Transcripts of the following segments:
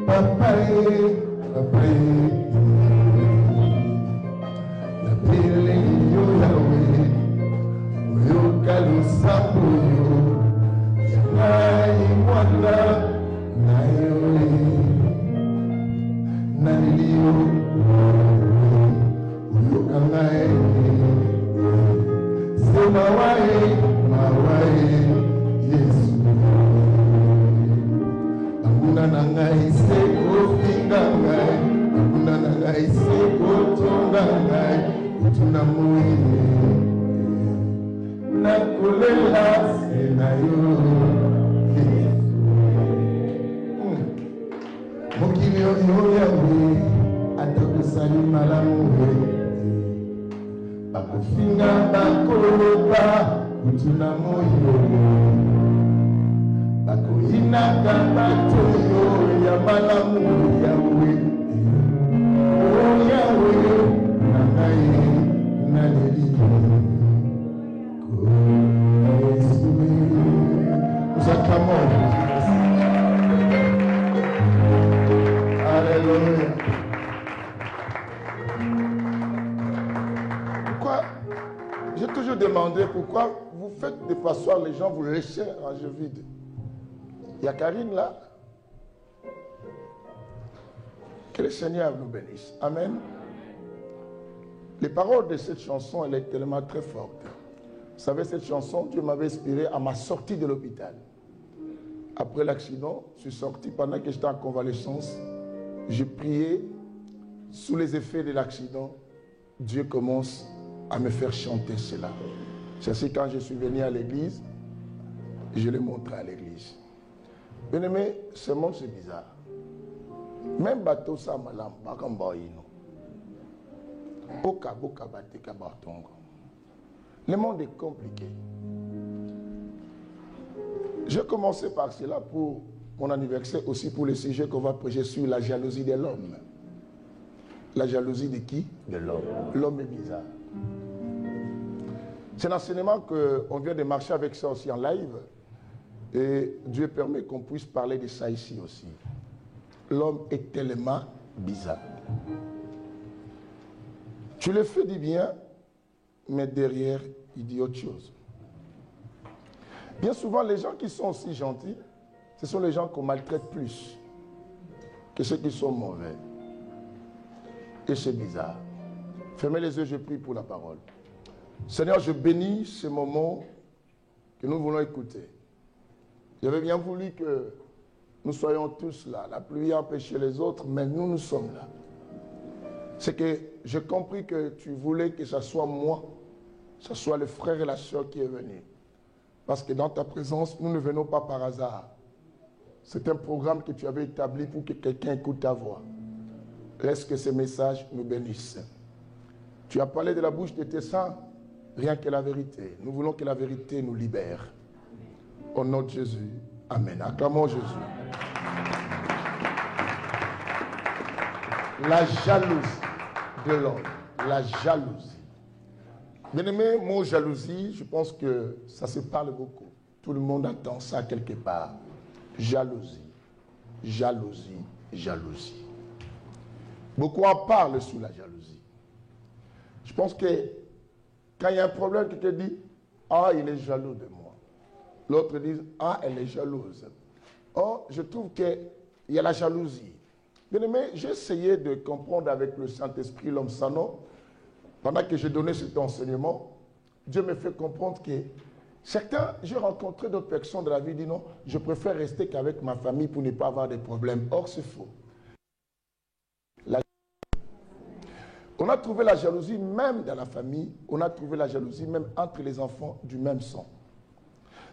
papa, papa, la pile yo Yahweh, yo kalusabu yo, yanai mwana na yo, nani yo, yo kanai, se mawai, Yesu. Ngai se kofinga ngai, akuna na ngai se kotonga ngai, utuna moine na kolela se na yo mokili oyo yawe atakosali malamu bakofinga bakoloba utuna moine bakoyinaka batoyo ya malamu yawe o yawe na ngai naleli Yesu nous acclamons Alléluia. Pourquoi j'ai toujours demandé pourquoi vous faites des passoires, les gens vous laissez en jeu vide. Il y a Karine là. Que le Seigneur nous bénisse. Amen. Les paroles de cette chanson, elle est tellement très forte. Vous savez, cette chanson, Dieu m'avait inspiré à ma sortie de l'hôpital. Après l'accident, je suis sorti pendant que j'étais en convalescence. J'ai prié sous les effets de l'accident. Dieu commence à me faire chanter cela. C'est ainsi quand je suis venu à l'église, je l'ai montré à l'église. Bien aimé, ce monde c'est bizarre. Même bateau ça malam, pas comme baïno. Oka boka bateka batongo. Le monde est compliqué. J'ai commencé par cela pour mon anniversaire, aussi pour le sujet qu'on va prêcher sur la jalousie de l'homme. La jalousie de qui? De l'homme. L'homme est bizarre. C'est un enseignement qu'on vient de marcher avec ça aussi en live. Et Dieu permet qu'on puisse parler de ça ici aussi. L'homme est tellement bizarre. Tu le fais du bien, mais derrière, il dit autre chose. Bien souvent, les gens qui sont aussi gentils, ce sont les gens qu'on maltraite plus que ceux qui sont mauvais. Et c'est bizarre. Fermez les yeux, je prie pour la parole. Seigneur, je bénis ce moment que nous voulons écouter. J'avais bien voulu que nous soyons tous là. La pluie a empêché les autres, mais nous sommes là. C'est que j'ai compris que tu voulais que ce soit moi, ce soit le frère et la soeur qui est venu. Parce que dans ta présence, nous ne venons pas par hasard. C'est un programme que tu avais établi pour que quelqu'un écoute ta voix. Laisse que ces messages nous bénissent. Tu as parlé de la bouche de tes saints, rien que la vérité. Nous voulons que la vérité nous libère. Au nom de Jésus. Amen. Acclamons Jésus. La jalousie de l'homme. La jalousie. Bien-aimé, mot jalousie, je pense que ça se parle beaucoup. Tout le monde entend ça quelque part. Jalousie. Jalousie. Jalousie. Beaucoup en parlent sur la jalousie. Je pense que quand il y a un problème, tu te dis, ah, il est jaloux de moi. L'autre dit, ah, elle est jalouse. Or, je trouve qu'il y a la jalousie. Bien aimé, j'ai essayé de comprendre avec le Saint-Esprit, l'homme sano. Pendant que j'ai donné cet enseignement, Dieu me fait comprendre que certains, j'ai rencontré d'autres personnes de la vie, disent non, je préfère rester qu'avec ma famille pour ne pas avoir de problèmes. Or, c'est faux. On a trouvé la jalousie même dans la famille, on a trouvé la jalousie même entre les enfants du même sang.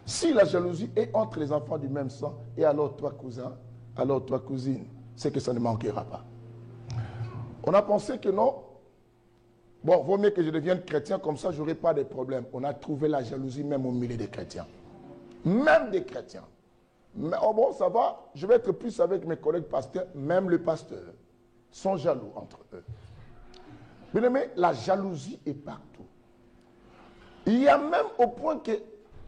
Si la jalousie est entre les enfants du même sang, et alors toi cousin, alors toi cousine, c'est que ça ne manquera pas. On a pensé que non, bon, vaut mieux que je devienne chrétien, comme ça je n'aurai pas de problème. On a trouvé la jalousie même au milieu des chrétiens. Même des chrétiens. Mais oh bon, ça va, je vais être plus avec mes collègues pasteurs, même les pasteurs sont jaloux entre eux. Bien aimé, la jalousie est partout. Il y a même au point que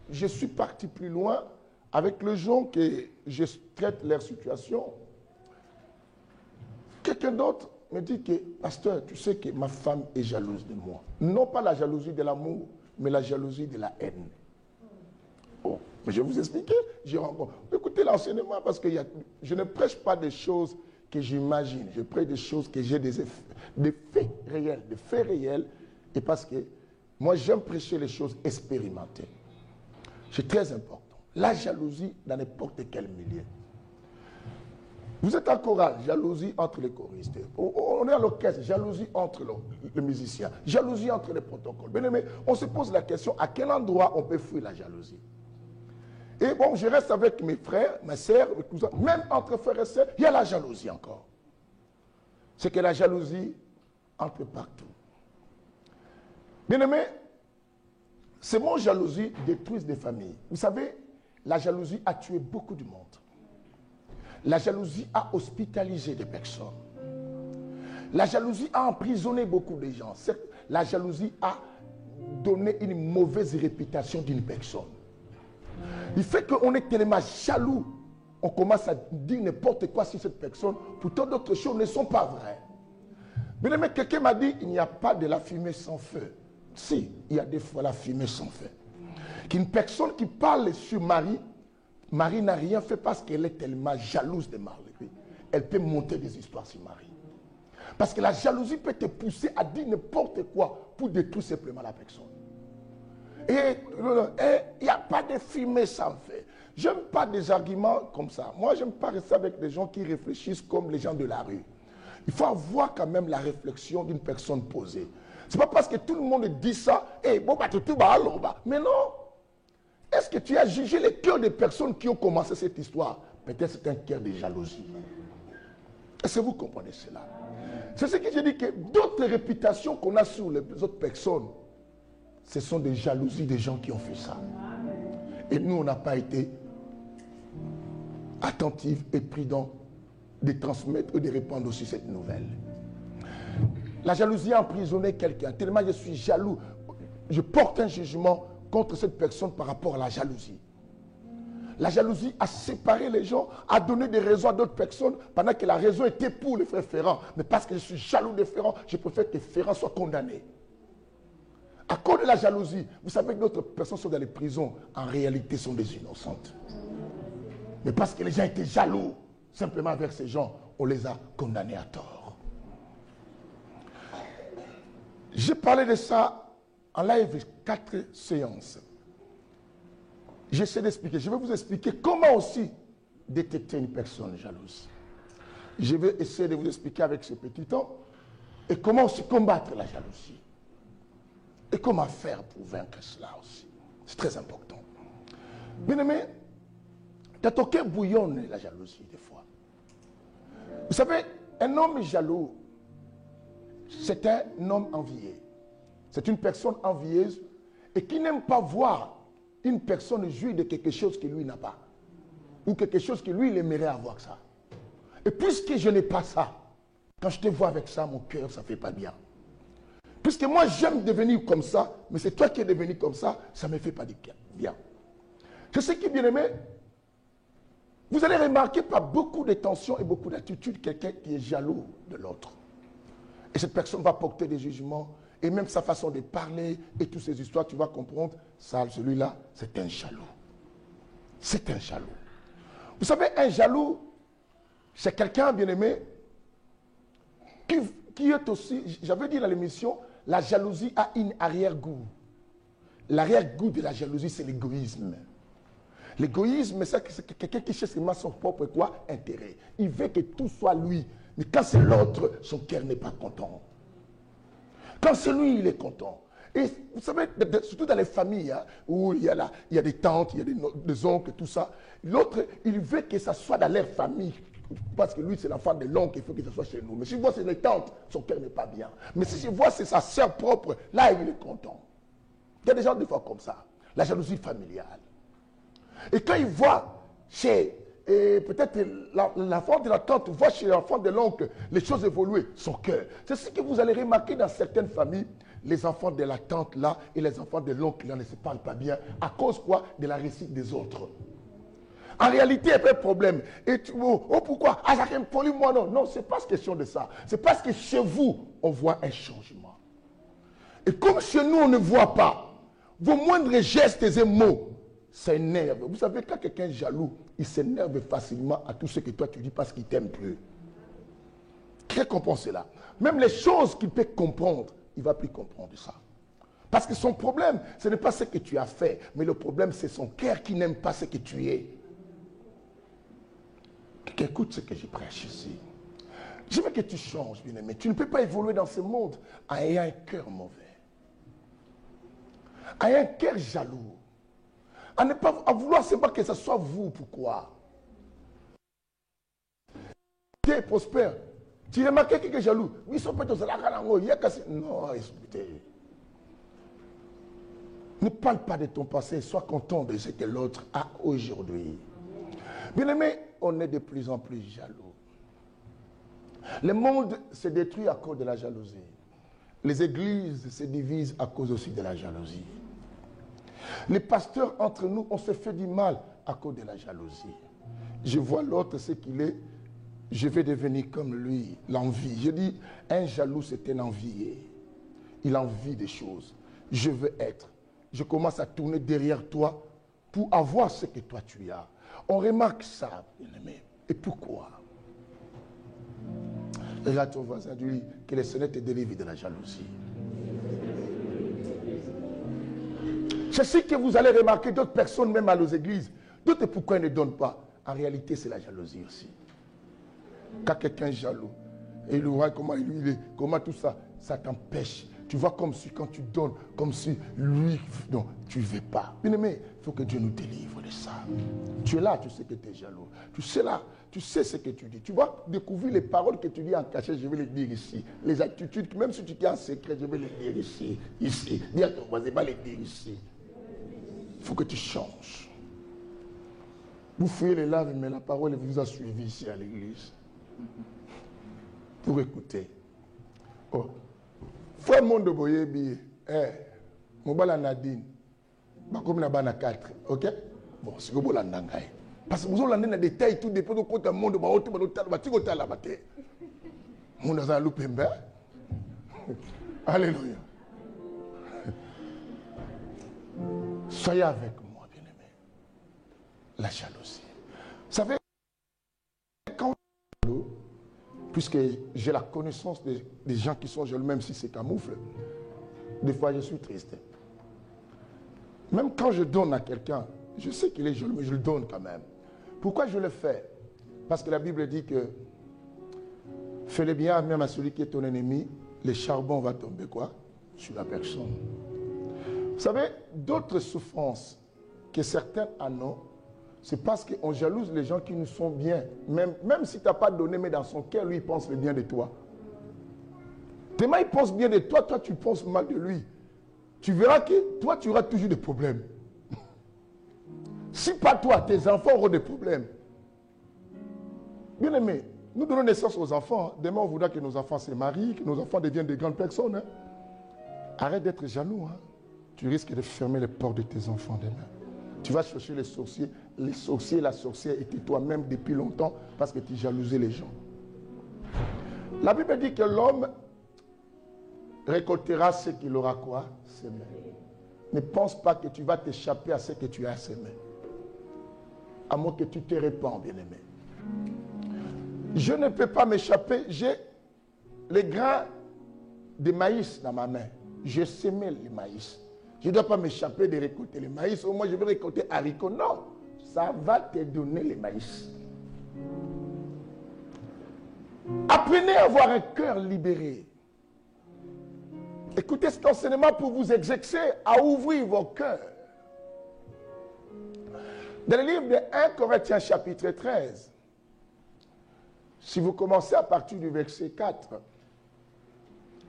je suis parti plus loin avec le gens que je traite leur situation, quelqu'un d'autre me dit que, pasteur, tu sais que ma femme est jalouse de moi. Non pas la jalousie de l'amour, mais la jalousie de la haine. Oh, mais je vais vous expliquer. Écoutez l'enseignement parce que je ne prêche pas des choses que j'imagine. Je prêche des choses que j'ai des faits réels. Et parce que moi, j'aime prêcher les choses expérimentées. C'est très important. La jalousie dans n'importe quel milieu. Vous êtes en chorale, jalousie entre les choristes. On est à l'orchestre, jalousie entre les musiciens, jalousie entre les protocoles. Bien aimé, on se pose la question, à quel endroit on peut fuir la jalousie? Et bon, je reste avec mes frères, mes sœurs, mes cousins, même entre frères et sœurs, il y a la jalousie encore. C'est que la jalousie entre partout. Bien aimé, ces mots jalousie détruisent des familles. Vous savez, la jalousie a tué beaucoup de monde. La jalousie a hospitalisé des personnes. La jalousie a emprisonné beaucoup de gens. La jalousie a donné une mauvaise réputation d'une personne. Il fait qu'on est tellement jaloux, on commence à dire n'importe quoi sur cette personne, pourtant d'autres choses ne sont pas vraies. Bien aimé, quelqu'un m'a dit, il n'y a pas de la fumée sans feu. Si, il y a des fois la fumée sans feu. Qu'une personne qui parle sur Marie n'a rien fait parce qu'elle est tellement jalouse de Marie. Elle peut monter des histoires sur Marie. Parce que la jalousie peut te pousser à dire n'importe quoi pour détruire simplement la personne. Et il n'y a pas de fumée sans feu. Je n'aime pas des arguments comme ça. Moi, je n'aime pas rester avec des gens qui réfléchissent comme les gens de la rue. Il faut avoir quand même la réflexion d'une personne posée. Ce n'est pas parce que tout le monde dit ça, mais non. Est-ce que tu as jugé les cœurs des personnes qui ont commencé cette histoire? Peut-être c'est un cœur de jalousie. Est-ce que vous comprenez cela? C'est ce que je dis, que d'autres réputations qu'on a sur les autres personnes, ce sont des jalousies des gens qui ont fait ça. Et nous, on n'a pas été attentifs et prudents de transmettre et de répandre aussi cette nouvelle. La jalousie a emprisonné quelqu'un. Tellement je suis jaloux, je porte un jugement contre cette personne par rapport à la jalousie. La jalousie a séparé les gens, a donné des raisons à d'autres personnes, pendant que la raison était pour le frère Ferrand. Mais parce que je suis jaloux de Ferrand, je préfère que Ferrand soit condamné. À cause de la jalousie, vous savez que d'autres personnes sont dans les prisons, en réalité sont des innocentes. Mais parce que les gens étaient jaloux, simplement avec ces gens, on les a condamnés à tort. J'ai parlé de ça en live 4 séances. J'essaie d'expliquer. Je vais vous expliquer comment aussi détecter une personne jalouse. Je vais essayer de vous expliquer avec ce petit temps et comment aussi combattre la jalousie. Et comment faire pour vaincre cela aussi. C'est très important. Bien aimé, Tatoke bouillonne la jalousie des fois. Vous savez, un homme jaloux, c'est un homme envié. C'est une personne envieuse et qui n'aime pas voir une personne jouir de quelque chose que lui n'a pas. Ou quelque chose que lui, il aimerait avoir ça. Et puisque je n'ai pas ça, quand je te vois avec ça, mon cœur, ça ne fait pas bien. Puisque moi, j'aime devenir comme ça, mais c'est toi qui es devenu comme ça, ça ne me fait pas bien. Je sais qui est bien aimé. Vous allez remarquer par beaucoup de tensions et beaucoup d'attitudes quelqu'un qui est jaloux de l'autre. Et cette personne va porter des jugements. Et même sa façon de parler et toutes ces histoires, tu vas comprendre, ça, celui-là, c'est un jaloux. C'est un jaloux. Vous savez, un jaloux, c'est quelqu'un, bien aimé, qui est aussi, j'avais dit dans l'émission, la jalousie a une arrière-goût. L'arrière-goût de la jalousie, c'est l'égoïsme. L'égoïsme, c'est quelqu'un qui cherche seulement son propre quoi? Intérêt. Il veut que tout soit lui. Mais quand c'est l'autre, son cœur n'est pas content. Quand c'est lui, il est content. Et vous savez, surtout dans les familles, hein, où il y a des tantes, il y a des oncles, tout ça, l'autre, il veut que ça soit dans leur famille. Parce que lui, c'est l'enfant de l'oncle, il faut que ça soit chez nous. Mais si je vois c'est les tantes, son cœur n'est pas bien. Mais si je vois c'est sa sœur propre, là, il est content. Il y a des gens, des fois, comme ça. La jalousie familiale. Et quand il voit chez peut-être l'enfant de la tante, voit chez l'enfant de l'oncle les choses évoluer, son cœur. C'est ce que vous allez remarquer dans certaines familles. Les enfants de la tante là et les enfants de l'oncle là ne se parlent pas bien. À cause quoi? De la réussite des autres. En réalité, il n'y a pas de problème. Et tu, oh pourquoi? Ah, ça me moi, non. Non, ce n'est pas question de ça. C'est parce que chez vous, on voit un changement. Et comme chez nous, on ne voit pas, vos moindres gestes et mots s'énervent. Vous savez, quand quelqu'un est jaloux, il s'énerve facilement à tout ce que toi tu dis parce qu'il t'aime plus. Qui comprend cela? Même les choses qu'il peut comprendre, il ne va plus comprendre ça. Parce que son problème, ce n'est pas ce que tu as fait, mais le problème, c'est son cœur qui n'aime pas ce que tu es. Écoute ce que je prêche ici. Je veux que tu changes, bien-aimé. Tu ne peux pas évoluer dans ce monde en ayant un cœur mauvais. En ayant un cœur jaloux. À ne pas à vouloir seulement que ce soit vous. Pourquoi? Tu es prospère. Tu remarques quelqu'un qui est jaloux. Oui, sont peut-être non, écoutez. Ne parle pas de ton passé. Sois content de ce que l'autre a aujourd'hui. Bien-aimé, on est de plus en plus jaloux. Le monde se détruit à cause de la jalousie. Les églises se divisent à cause aussi de la jalousie. Les pasteurs entre nous, on se fait du mal à cause de la jalousie. Je vois l'autre, ce qu'il est, je vais devenir comme lui, l'envie. Je dis, un jaloux, c'est un envié. Il envie des choses. Je veux être. Je commence à tourner derrière toi pour avoir ce que toi tu as. On remarque ça, bien-aimé. Et pourquoi? Regarde ton voisin, dis-lui que le Seigneur te délivre de la jalousie. Je sais que vous allez remarquer d'autres personnes, même à nos églises, d'autres pourquoi ils ne donnent pas. En réalité, c'est la jalousie aussi. Quand quelqu'un est jaloux, et il voit comment il est, comment tout ça, ça t'empêche. Tu vois comme si quand tu donnes, comme si lui, non, tu ne veux pas. Bien aimé, il faut que Dieu nous délivre de ça. Tu es là, tu sais que tu es jaloux. Tu sais là, tu sais ce que tu dis. Tu vas découvrir les paroles que tu dis en cachet, je vais les dire ici. Les attitudes, même si tu dis en secret, je vais les dire ici. Ici. Dis à ton voisin, va les dire ici. Il faut que tu changes. Vous fouillez les laves, mais la parole vous a suivi ici à l'église. Pour écouter. Oh. Frère Mondo Boyebi, mon bala Nadine, comme la bana 4, ok? Bon, c'est que vous l'avez. Parce que vous avez des détails, tout dépend de quoi le monde va ôter, va la battre. Mon a loupé, alléluia. Soyez avec moi, bien-aimé. La jalousie. Vous savez, quand puisque j'ai la connaissance des gens qui sont jaloux, même si c'est camoufle, des fois je suis triste. Même quand je donne à quelqu'un, je sais qu'il est jaloux, mais je le donne quand même. Pourquoi je le fais? Parce que la Bible dit que fais le bien même à celui qui est ton ennemi, le charbon va tomber quoi? Sur la personne. Vous savez, d'autres souffrances que certains en ont, c'est parce qu'on jalouse les gens qui nous sont bien. Même si tu n'as pas donné, mais dans son cœur, lui, il pense le bien de toi. Tellement il pense bien de toi, toi, tu penses mal de lui. Tu verras que toi, tu auras toujours des problèmes. Si pas toi, tes enfants auront des problèmes. Bien aimé, nous donnons naissance aux enfants. Demain, on voudra que nos enfants se marient, que nos enfants deviennent des grandes personnes. Hein. Arrête d'être jaloux. Hein. Tu risques de fermer les portes de tes enfants demain. Tu vas chercher les sorciers, la sorcière était toi-même depuis longtemps parce que tu jalousais les gens. La Bible dit que l'homme récoltera ce qu'il aura quoi? Semé. Ne pense pas que tu vas t'échapper à ce que tu as semé. À moins que tu te répands, bien-aimé. Je ne peux pas m'échapper. J'ai les grains de maïs dans ma main. J'ai semé le maïs. Je ne dois pas m'échapper de récolter le maïs. Au moins, je vais récolter haricots. Non, ça va te donner le maïs. Apprenez à avoir un cœur libéré. Écoutez cet enseignement pour vous exercer à ouvrir vos cœurs. Dans le livre de 1 Corinthiens chapitre 13, si vous commencez à partir du verset 4,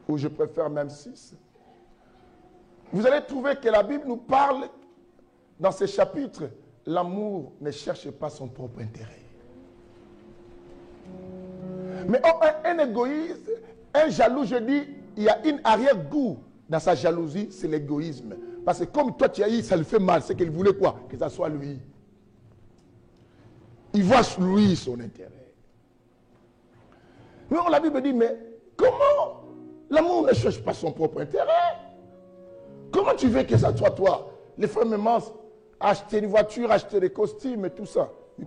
ou je préfère même 6, vous allez trouver que la Bible nous parle dans ce chapitre, l'amour ne cherche pas son propre intérêt. Mais un égoïste, un jaloux, je dis, il y a une arrière-goût dans sa jalousie, c'est l'égoïsme. Parce que comme toi tu as eu, ça lui fait mal, c'est qu'il voulait quoi? Que ça soit lui. Il voit lui son intérêt. Mais la Bible dit, mais comment l'amour ne cherche pas son propre intérêt? Comment tu veux que ça soit toi? Les femmes immenses, acheter une voiture, acheter des costumes et tout ça. C'est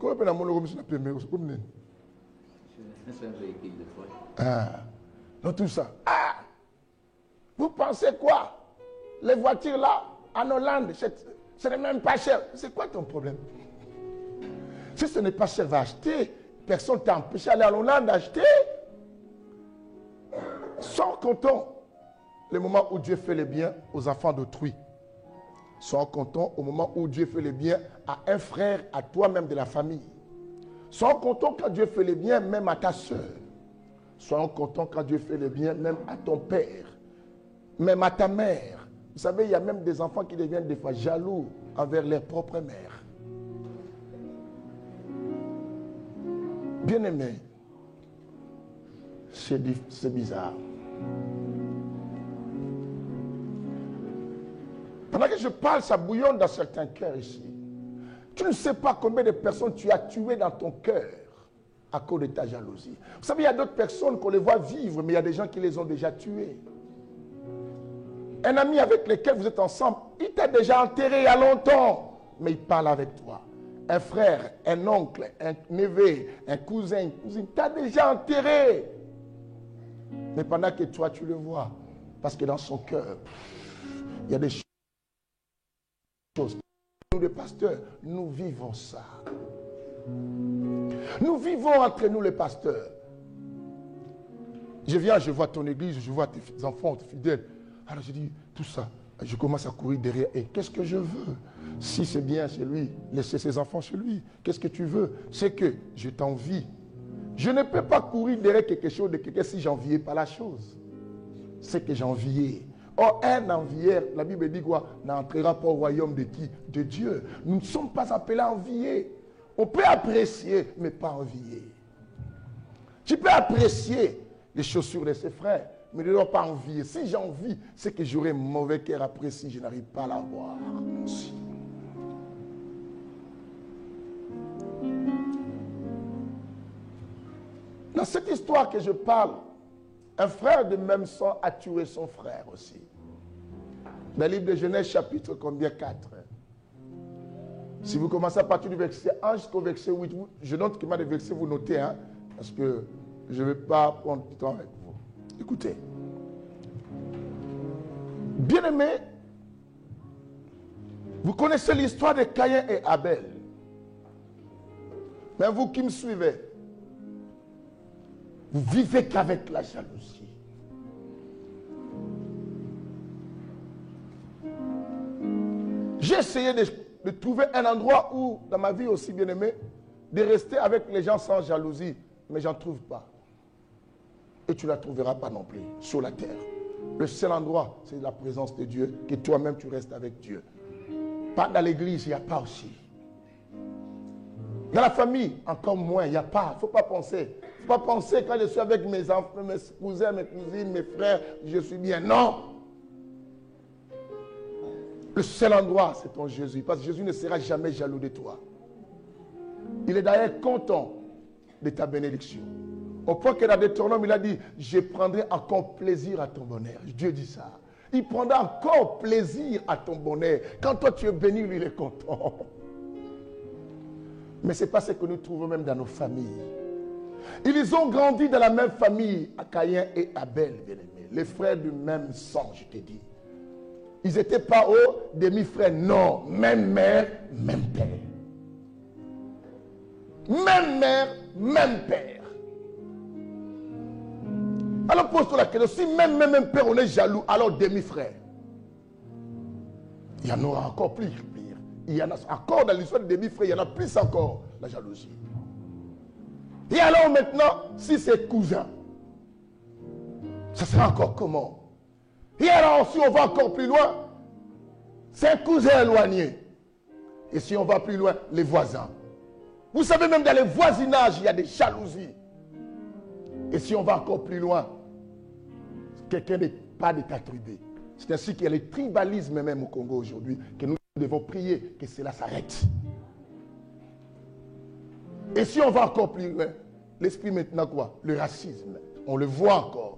un véhicule de foi. Ah, donc tout ça. Ah, vous pensez quoi? Les voitures là, en Hollande, ce n'est même pas cher. C'est quoi ton problème? Si ce n'est pas cher, va acheter. Personne ne t'a empêché d'aller en Hollande d'acheter. Sois content le moment où Dieu fait le bien aux enfants d'autrui. Sois content au moment où Dieu fait le bien à un frère, à toi-même de la famille. Sois content quand Dieu fait le bien même à ta soeur. Sois content quand Dieu fait le bien même à ton père, même à ta mère. Vous savez, il y a même des enfants qui deviennent des fois jaloux envers leur propre mère. Bien-aimé, c'est bizarre. Pendant que je parle, ça bouillonne dans certains cœurs ici. Tu ne sais pas combien de personnes tu as tuées dans ton cœur à cause de ta jalousie. Vous savez, il y a d'autres personnes qu'on les voit vivre, mais il y a des gens qui les ont déjà tuées. Un ami avec lequel vous êtes ensemble, il t'a déjà enterré il y a longtemps, mais il parle avec toi. Un frère, un oncle, un neveu, un cousin, une cousine, t'a déjà enterré. Mais pendant que toi, tu le vois, parce que dans son cœur, il y a des choses. Nous, les pasteurs, nous vivons ça. Nous vivons entre nous, les pasteurs. Je viens, je vois ton église, je vois tes enfants, tes fidèles. Alors je dis, tout ça, je commence à courir derrière. Et qu'est-ce que je veux? Si c'est bien chez lui, laissez ses enfants chez lui. Qu'est-ce que tu veux? C'est que je t'envie. Je ne peux pas courir derrière quelque chose de quelqu'un si j'enviais pas la chose. C'est que j'enviais. Or, un envieur, la Bible dit quoi? N'entrera pas au royaume de qui? De Dieu. Nous ne sommes pas appelés à envier. On peut apprécier, mais pas envier. Tu peux apprécier les chaussures de ses frères, mais ne dois pas envier. Si j'envie, c'est que j'aurai un mauvais cœur après si je n'arrive pas à l'avoir. Aussi. Dans cette histoire que je parle, un frère de même sang a tué son frère aussi. Dans le livre de Genèse, chapitre combien? 4. Si vous commencez à partir du verset 1 jusqu'au verset 8, je note qu'il m'a des versets, vous notez, hein, parce que je ne vais pas prendre du temps avec vous. Écoutez. Bien-aimés, vous connaissez l'histoire de Caïn et Abel. Mais vous qui me suivez, vous vivez qu'avec la jalousie. J'ai essayé de trouver un endroit où, dans ma vie aussi bien aimé, de rester avec les gens sans jalousie, mais j'en trouve pas. Et tu ne la trouveras pas non plus sur la terre. Le seul endroit, c'est la présence de Dieu, que toi-même tu restes avec Dieu. Pas dans l'église, il n'y a pas aussi. Dans la famille, encore moins, il n'y a pas. Il ne faut pas penser. Il ne faut pas penser quand je suis avec mes enfants, mes cousins, mes cousines, mes frères, je suis bien. Non. Le seul endroit, c'est ton Jésus. Parce que Jésus ne sera jamais jaloux de toi. Il est d'ailleurs content de ta bénédiction. Au point que dans Deutéronome, il a dit, je prendrai encore plaisir à ton bonheur. Dieu dit ça. Il prendra encore plaisir à ton bonheur. Quand toi tu es béni, lui il est content. Mais ce n'est pas ce que nous trouvons même dans nos familles. Ils ont grandi dans la même famille, à Caïn et Abel, bien-aimés. Les frères du même sang, je te dis. Ils n'étaient pas aux demi-frères, non. Même mère, même père. Même mère, même père. Alors pose-toi la question, si même père on est jaloux, alors demi-frère. Il y en aura encore plus pire. Il y en a encore dans l'histoire de demi-frères, il y en a plus encore, la jalousie. Et alors maintenant, si c'est cousin, ça sera encore comment? Et alors si on va encore plus loin, c'est un cousin éloigné. Et si on va plus loin, les voisins. Vous savez, même dans les voisinages, il y a des jalousies. Et si on va encore plus loin, quelqu'un n'est pas de ta tribu. C'est ainsi qu'il y a le tribalisme même au Congo aujourd'hui, que nous devons prier que cela s'arrête. Et si on va encore plus loin, l'esprit maintenant quoi? Le racisme. On le voit encore.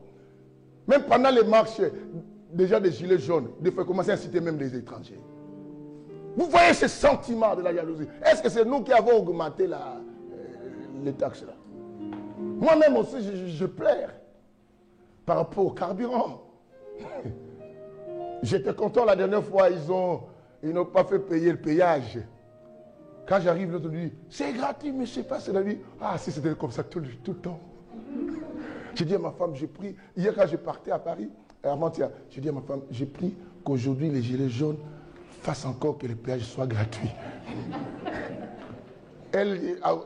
Même pendant les marches, déjà des gilets jaunes, des fois, commencer à citer même des étrangers. Vous voyez ce sentiment de la jalousie. Est-ce que c'est nous qui avons augmenté les taxes là? Moi-même aussi, je pleure par rapport au carburant. J'étais content la dernière fois, ils n'ont pas fait payer le péage. Quand j'arrive, l'autre dit, c'est gratuit, mais je ne sais pas, c'est la vie. Ah, si c'était comme ça tout le temps. J'ai dit à ma femme, j'ai pris, hier quand je partais à Paris, avant-hier, j'ai dit à ma femme, j'ai pris qu'aujourd'hui les gilets jaunes fassent encore que le péage soit gratuit.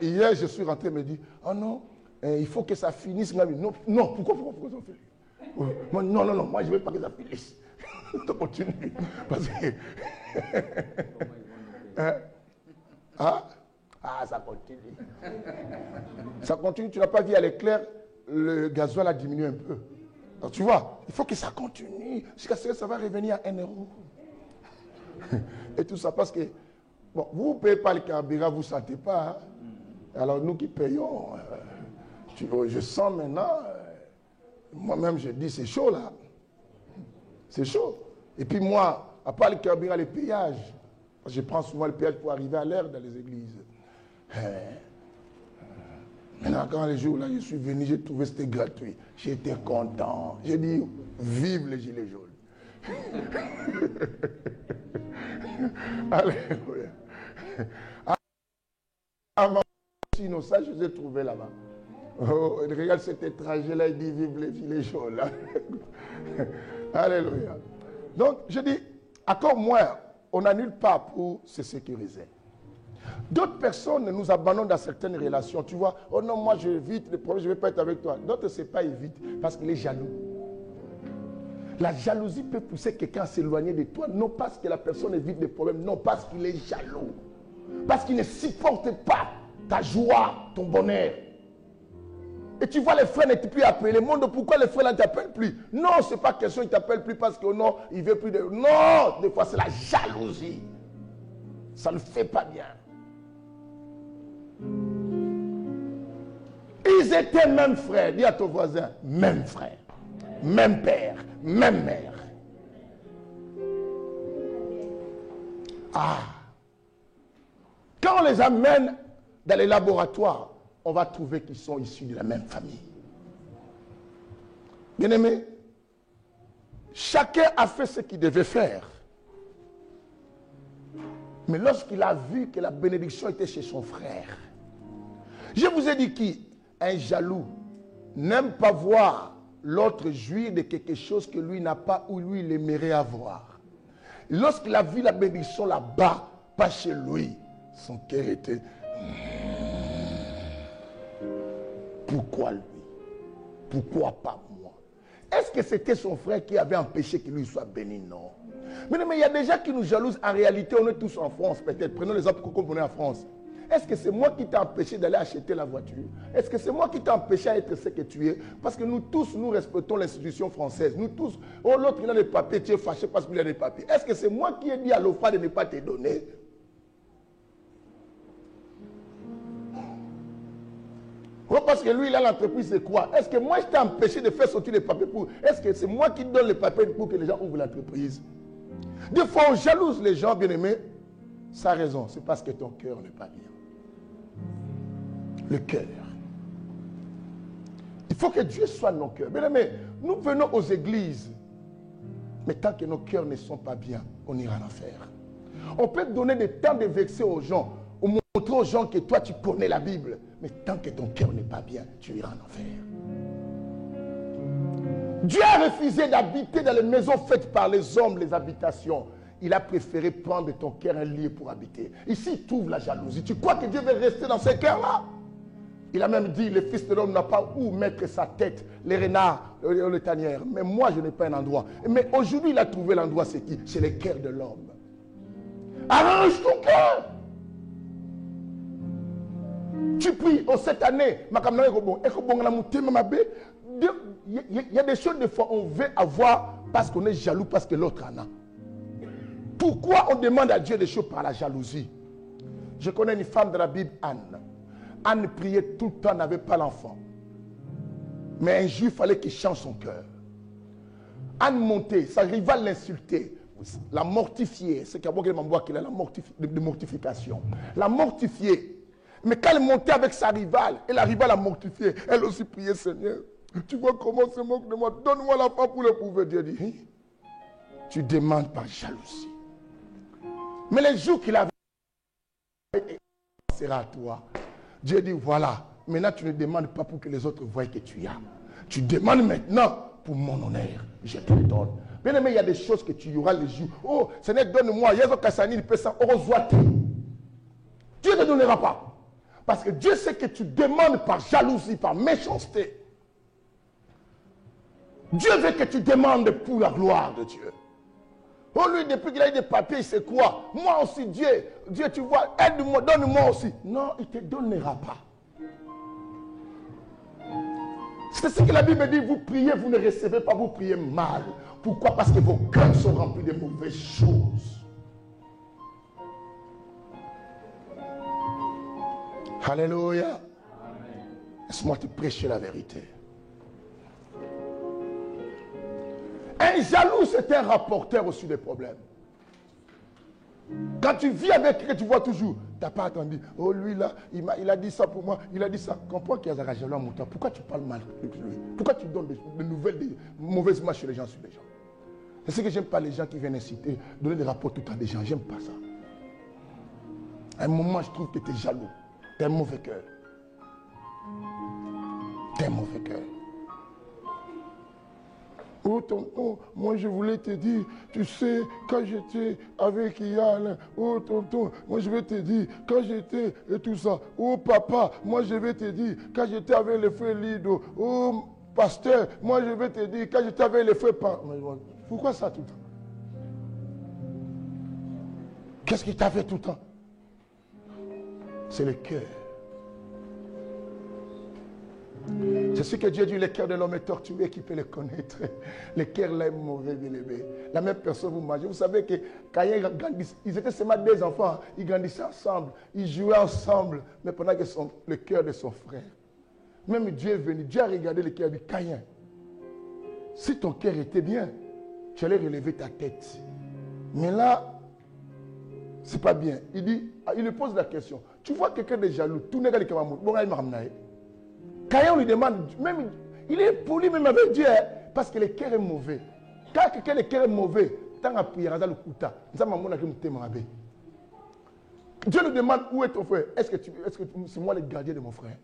Hier, je suis rentré, elle me dit, oh non, il faut que ça finisse. Non, non, pourquoi ça finisse? Non, moi je ne veux pas que ça finisse. Tu continues. Parce que... ça continue. Ça continue, tu n'as pas vu à l'éclair, le gasoil a diminué un peu. Alors, tu vois, il faut que ça continue. Jusqu'à ce que ça va revenir à 1 euro. Et tout ça parce que, bon, vous ne payez pas le carburant, vous ne sentez pas. Hein? Alors nous qui payons, je sens maintenant, moi-même je dis c'est chaud là. C'est chaud. Et puis moi, à part le carburant, les péages, je prends souvent le péage pour arriver à l'heure dans les églises. Maintenant, quand les jours là, je suis venu, j'ai trouvé que c'était gratuit. J'étais content. J'ai dit, vive les gilets jaunes. Alléluia. Avant, sinon ça, je les ai trouvés là-bas. Oh, regarde cet étranger là, il dit, vive les gilets jaunes. Là. Alléluia. Donc, je dis, encore moins, on n'annule pas pour se sécuriser. D'autres personnes nous abandonnent dans certaines relations. Tu vois, oh non, moi je évite les problèmes, je ne vais pas être avec toi. D'autres, ce n'est pas évite parce qu'il est jaloux. La jalousie peut pousser quelqu'un à s'éloigner de toi, non parce que la personne évite des problèmes, non parce qu'il est jaloux. Parce qu'il ne supporte pas ta joie, ton bonheur. Et tu vois, les frères ne t'ont plus appelés. Monde, pourquoi les frères ne t'appellent plus? Non, ce n'est pas question, ils ne t'appellent plus parce que non, il ne veut plus de... Non, des fois c'est la jalousie. Ça ne le fait pas bien. Ils étaient même frères. Dis à ton voisin, même frère, même père, même mère. Quand on les amène dans les laboratoires, on va trouver qu'ils sont issus de la même famille. Bien-aimés, chacun a fait ce qu'il devait faire. Mais lorsqu'il a vu que la bénédiction était chez son frère, je vous ai dit qu'un jaloux n'aime pas voir l'autre jouir de quelque chose que lui n'a pas ou lui il aimerait avoir. Lorsqu'il a vu la bénédiction là-bas, pas chez lui, son cœur était... Pourquoi lui? Pourquoi pas moi? Est-ce que c'était son frère qui avait empêché que lui soit béni? Non. Mais il y a des gens qui nous jalousent. En réalité, on est tous en France, peut-être. Prenons l'exemple comme on est en France. Est-ce que c'est moi qui t'ai empêché d'aller acheter la voiture? Est-ce que c'est moi qui t'ai empêché à être ce que tu es? Parce que nous tous, nous respectons l'institution française. Nous tous, oh l'autre il a des papiers, tu es fâché parce qu'il a des papiers. Est-ce que c'est moi qui ai dit à l'OFA de ne pas te donner? Oh, parce que lui, il a l'entreprise, c'est quoi? Est-ce que moi, je t'ai empêché de faire sortir les papiers pour... Est-ce que c'est moi qui donne les papiers pour que les gens ouvrent l'entreprise? Des fois, on jalouse les gens, bien-aimés. Ça a raison, c'est parce que ton cœur n'est pas bien. Le cœur. Il faut que Dieu soit dans nos cœurs. Bien-aimés, nous venons aux églises. Mais tant que nos cœurs ne sont pas bien, on ira en enfer. On peut donner des temps de vexer aux gens. On montrer aux gens que toi, tu connais la Bible. Mais tant que ton cœur n'est pas bien, tu iras en enfer. Dieu a refusé d'habiter dans les maisons faites par les hommes, les habitations. Il a préféré prendre ton cœur un lieu pour habiter. Ici, tu ouvres la jalousie. Tu crois que Dieu veut rester dans ce cœur-là? Il a même dit, le Fils de l'homme n'a pas où mettre sa tête, les renards, les tanières. Mais moi, je n'ai pas un endroit. Mais aujourd'hui, il a trouvé l'endroit, c'est qui? C'est le cœur de l'homme. Arrange ton cœur. Tu pries, oh, cette année, il y a des choses, des fois, on veut avoir parce qu'on est jaloux, parce que l'autre en a. Pourquoi on demande à Dieu des choses par la jalousie? Je connais une femme de la Bible, Anne. Anne priait tout le temps, n'avait pas l'enfant. Mais un jour, il fallait qu'il change son cœur. Anne montait, sa rivale l'insultait, la mortifiait. C'est qu'il y a la mortification. La mortifiée. Mais quand elle montait avec sa rivale, et la rivale la mortifiée, elle aussi priait, Seigneur, tu vois comment on se moque de moi, donne-moi la foi pour le pouvoir. Dieu dit, hein? Tu demandes par jalousie. Mais les jours qu'il avait, sera à toi. Dieu dit, voilà, maintenant tu ne demandes pas pour que les autres voient que tu as. Tu demandes maintenant pour mon honneur. Je te le donne. Bien aimé, il y a des choses que tu y auras les jours. Oh, Seigneur, donne-moi. Dieu ne te donnera pas. Parce que Dieu sait que tu demandes par jalousie, par méchanceté. Dieu veut que tu demandes pour la gloire de Dieu. Oh, lui, depuis qu'il a eu des papiers, c'est quoi? Moi aussi, Dieu, tu vois, aide-moi, donne-moi aussi. Non, il ne te donnera pas. C'est ce que la Bible dit, vous priez, vous ne recevez pas, vous priez mal. Pourquoi? Parce que vos cœurs sont remplis de mauvaises choses. Alléluia. Laisse-moi te prêcher la vérité. Un jaloux, c'est un rapporteur aussi des problèmes. Quand tu vis avec quelqu'un, tu vois toujours, tu n'as pas attendu. Oh, lui là, il a dit ça pour moi, il a dit ça. Comprends qu'il y a un jaloux à mon temps. Pourquoi tu parles mal de lui? Pourquoi tu donnes des nouvelles, des mauvaises images sur les gens, C'est ce que j'aime pas les gens qui viennent inciter, donner des rapports tout le temps des gens. J'aime pas ça. À un moment, je trouve que tu es jaloux. Tu as un mauvais cœur. Tu as un mauvais cœur. Oh tonton, moi je voulais te dire, tu sais, quand j'étais avec Yann, oh tonton, moi je vais te dire, quand j'étais et tout ça, oh papa, moi je vais te dire, quand j'étais avec les frères Lido, oh pasteur, moi je vais te dire, quand j'étais avec les frères... Pourquoi ça tout le temps? Qu'est-ce qui t'a fait tout le temps? C'est le cœur. C'est ce que Dieu dit, le cœur de l'homme est torturé, qui peut le connaître. Le cœur là est mauvais, bien aimé. La même personne vous mangez. Vous savez que quand ils grandissent, ils étaient seulement des enfants, ils grandissaient ensemble, ils jouaient ensemble, mais pendant que le cœur de son frère. Même Dieu est venu, Dieu a regardé le cœur, il dit, Caïn, si ton cœur était bien, tu allais relever ta tête. Mais là, c'est pas bien. Il dit, il lui pose la question. Tu vois quelqu'un de jaloux, tout n'est pas le cas. Caïn lui demande, même, il est poli même avec Dieu, parce que le cœur est mauvais. Quand quelqu'un le cœur est mauvais, tant à prier, le kuta, Dieu lui demande, où est ton frère? Est-ce que c'est moi le gardien de mon frère?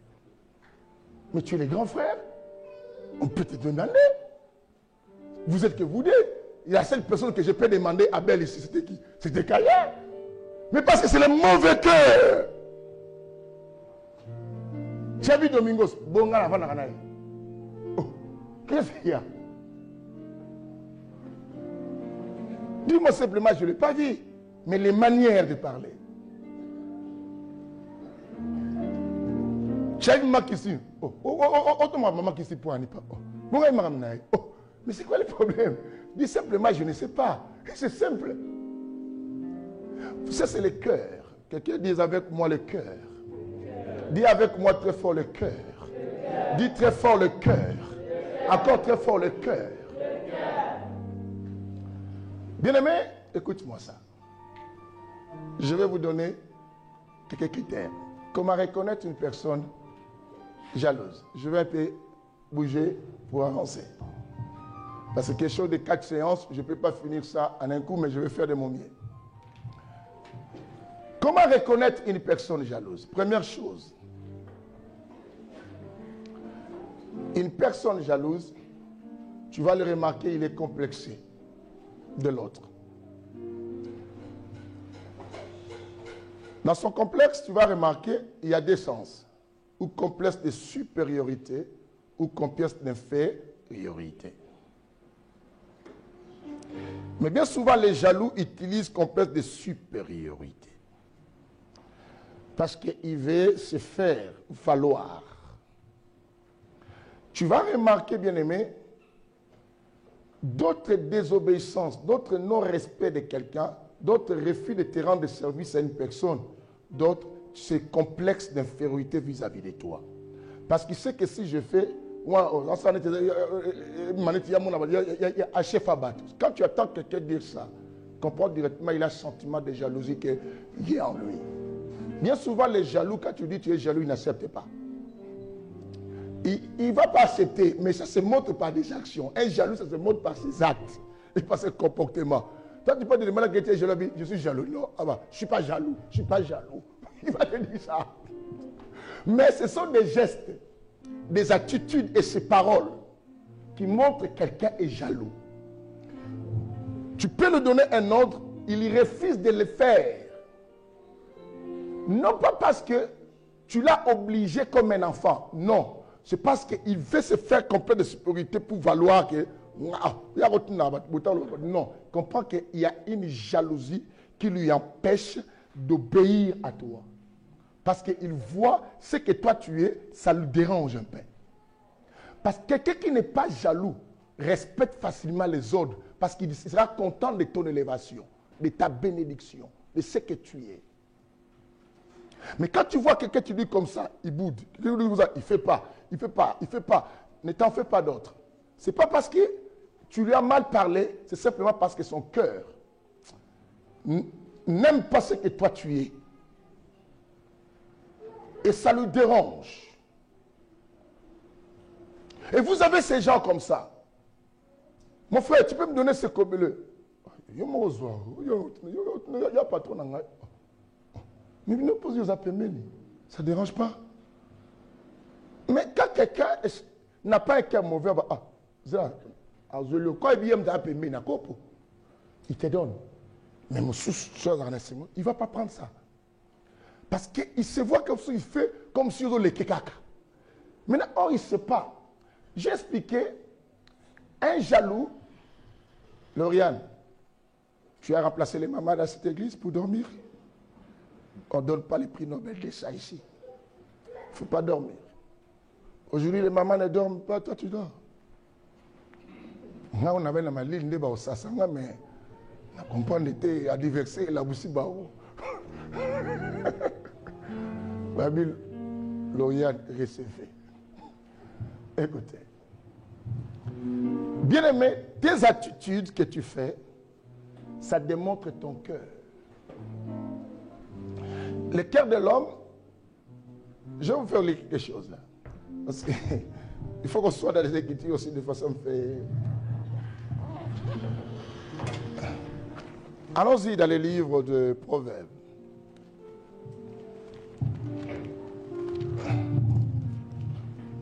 Mais tu es le grand frère. On peut te demander. Vous êtes que vous deux. La seule personne que je peux demander à Abel ici, c'était qui? C'était Caïn. Mais parce que c'est le mauvais cœur. Tu as vu Domingos? Oh, qu'est-ce qu'il y a? Dis-moi simplement, je ne l'ai pas vu. Mais les manières de parler. Tu as vu maman ici? Maman ici pour Anipa. Oh, mais c'est quoi le problème? Dis simplement, je ne sais pas. C'est simple. Ça, c'est le cœur. Quelqu'un dit avec moi le cœur. Dis avec moi très fort le cœur. Dis très fort le cœur. Encore très fort le cœur. Bien-aimé, écoute-moi ça. Je vais vous donner quelques critères. Comment reconnaître une personne jalouse? Je vais un peu bouger pour avancer. Parce que quelque chose de 4 séances, je ne peux pas finir ça en un coup, mais je vais faire de mon mieux. Comment reconnaître une personne jalouse? Première chose, une personne jalouse, tu vas le remarquer, il est complexé de l'autre. Dans son complexe, tu vas remarquer, il y a deux sens. Ou complexe de supériorité, ou complexe d'infériorité. Mais bien souvent, les jaloux utilisent complexe de supériorité. Parce qu'il veut se faire valoir. Tu vas remarquer, bien-aimé, d'autres désobéissances, d'autres non-respect de quelqu'un, d'autres refus de te rendre service à une personne, d'autres, ce complexe d'infériorité vis-à-vis de toi. Parce qu'il sait que si je fais, quand tu attends quelqu'un dire ça, comprends directement, il a un sentiment de jalousie qui est en lui. Bien souvent, les jaloux, quand tu dis tu es jaloux, ils n'acceptent pas. Il ne va pas accepter, mais ça se montre par des actions. Un jaloux, ça se montre par ses actes et par ses comportements. Toi, tu peux te demander que tu es jaloux, je suis jaloux. Non, je ne suis pas jaloux, je ne suis pas jaloux. Il va te dire ça. Mais ce sont des gestes, des attitudes et ces paroles qui montrent que quelqu'un est jaloux. Tu peux lui donner un ordre, il refuse de le faire. Non pas parce que tu l'as obligé comme un enfant. Non. C'est parce qu'il veut se faire complet de supériorité pour valoir que... Non. Comprends qu'il y a une jalousie qui lui empêche d'obéir à toi. Parce qu'il voit ce que toi tu es, ça le dérange un peu. Parce que quelqu'un qui n'est pas jaloux respecte facilement les autres. Parce qu'il sera content de ton élévation, de ta bénédiction, de ce que tu es. Mais quand tu vois quelqu'un qui dit comme ça, il boude. Il ne fait pas, il ne fait pas, il ne fait pas. Ne t'en fais pas d'autre. Ce n'est pas parce que tu lui as mal parlé, c'est simplement parce que son cœur n'aime pas ce que toi tu es. Et ça lui dérange. Et vous avez ces gens comme ça. Mon frère, tu peux me donner ce cobeleux? Il n'y a pas trop. Mais nous posons aux appels, ça ne dérange pas. Mais quand quelqu'un n'a pas un cœur mauvais, il te donne. Mais il ne va pas prendre ça. Parce qu'il se voit comme s'il fait comme si on les kekaka. Maintenant, or, il ne sait pas. J'ai expliqué, un jaloux, Lauriane, tu as remplacé les mamans dans cette église pour dormir? On ne donne pas les prix Nobel de ça ici. Il ne faut pas dormir. Aujourd'hui, les mamans ne dorment pas, toi tu dors. Là, on avait la ligne de Baosasanga, mais on comprend l'été à diverser la boussi Bao. Babil, Lauriane, recevez. Écoutez. Bien-aimé, tes attitudes que tu fais, ça démontre ton cœur. Le cœur de l'homme, je vais vous faire lire quelque chose là. Parce qu'il faut qu'on soit dans les Écritures aussi de façon fait. Allons-y dans les livres de Proverbes.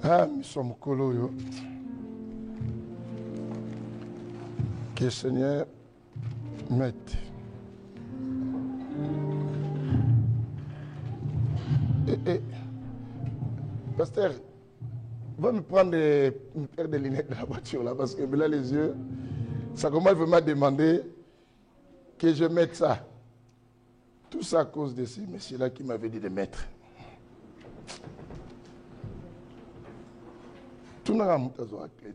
Ah, nous sommes coloyo. Que le Seigneur mette. Pasteur, va me prendre une paire de lunettes de la voiture là, parce que là les yeux, ça commence vraiment à demander que je mette ça. Tout ça à cause de ces messieurs-là qui m'avaient dit de mettre. Tout le monde a clé.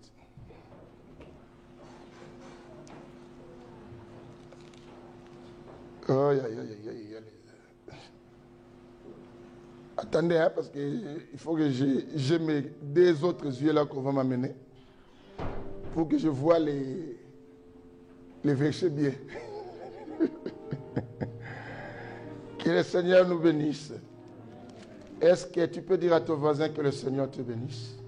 Attendez, hein, parce qu'il faut que j'ai mes deux autres yeux là qu'on va m'amener pour que je vois les versets bien. Que le Seigneur nous bénisse. Est-ce que tu peux dire à ton voisin que le Seigneur te bénisse?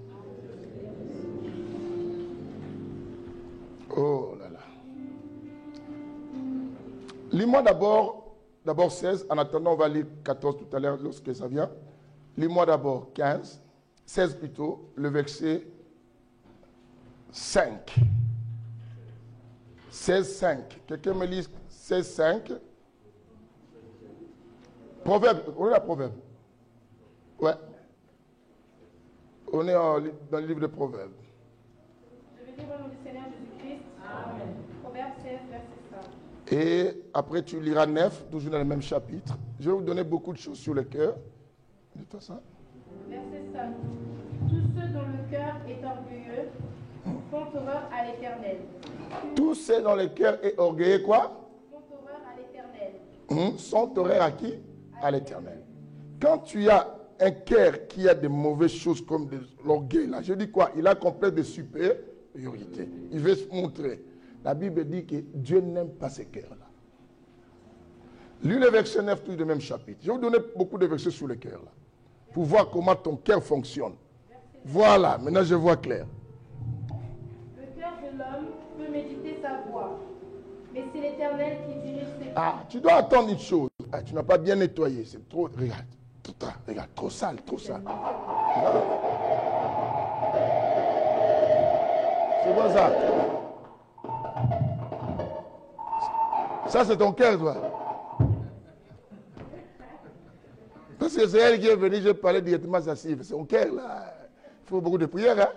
Oh là là. Lis-moi d'abord 16. En attendant, on va lire 14 tout à l'heure lorsque ça vient. Lis-moi d'abord 16 plutôt, le verset 5. 16, 5. Quelqu'un me lit 16, 5. Proverbe, on est à Proverbe. Ouais. On est dans le livre de Proverbes. Je vais dire au nom du Seigneur Jésus-Christ. Amen. Proverbe 16, verset 5. Et après, tu liras 9, toujours dans le même chapitre. Je vais vous donner beaucoup de choses sur le cœur. Dis-toi ça. Verset 5. Tous ceux dont le cœur est orgueilleux font horreur à l'Éternel. Tous ceux dont le cœur est orgueilleux, quoi? Font horreur à l'Éternel. Sont horreurs à qui? À l'Éternel. Quand tu as un cœur qui a des mauvaises choses comme de l'orgueil, là, je dis quoi? Il a un complexe de supériorité. Il veut se montrer. La Bible dit que Dieu n'aime pas ces cœurs-là. Lis le verset 9, tout le même chapitre. Je vais vous donner beaucoup de versets sur le cœur, là, pour voir comment ton cœur fonctionne. Voilà, maintenant je vois clair. Le cœur de l'homme peut méditer sa voie, mais c'est l'Éternel qui dirige ses pas. Ah, tu dois attendre une chose. Ah, tu n'as pas bien nettoyé. C'est trop. Regarde. Regarde, trop sale, trop sale. C'est quoi ça? Ça, c'est ton cœur, toi. Parce que c'est elle qui est venue, je parlais directement à sa cible. C'est ton cœur, là. Il faut beaucoup de prières, hein.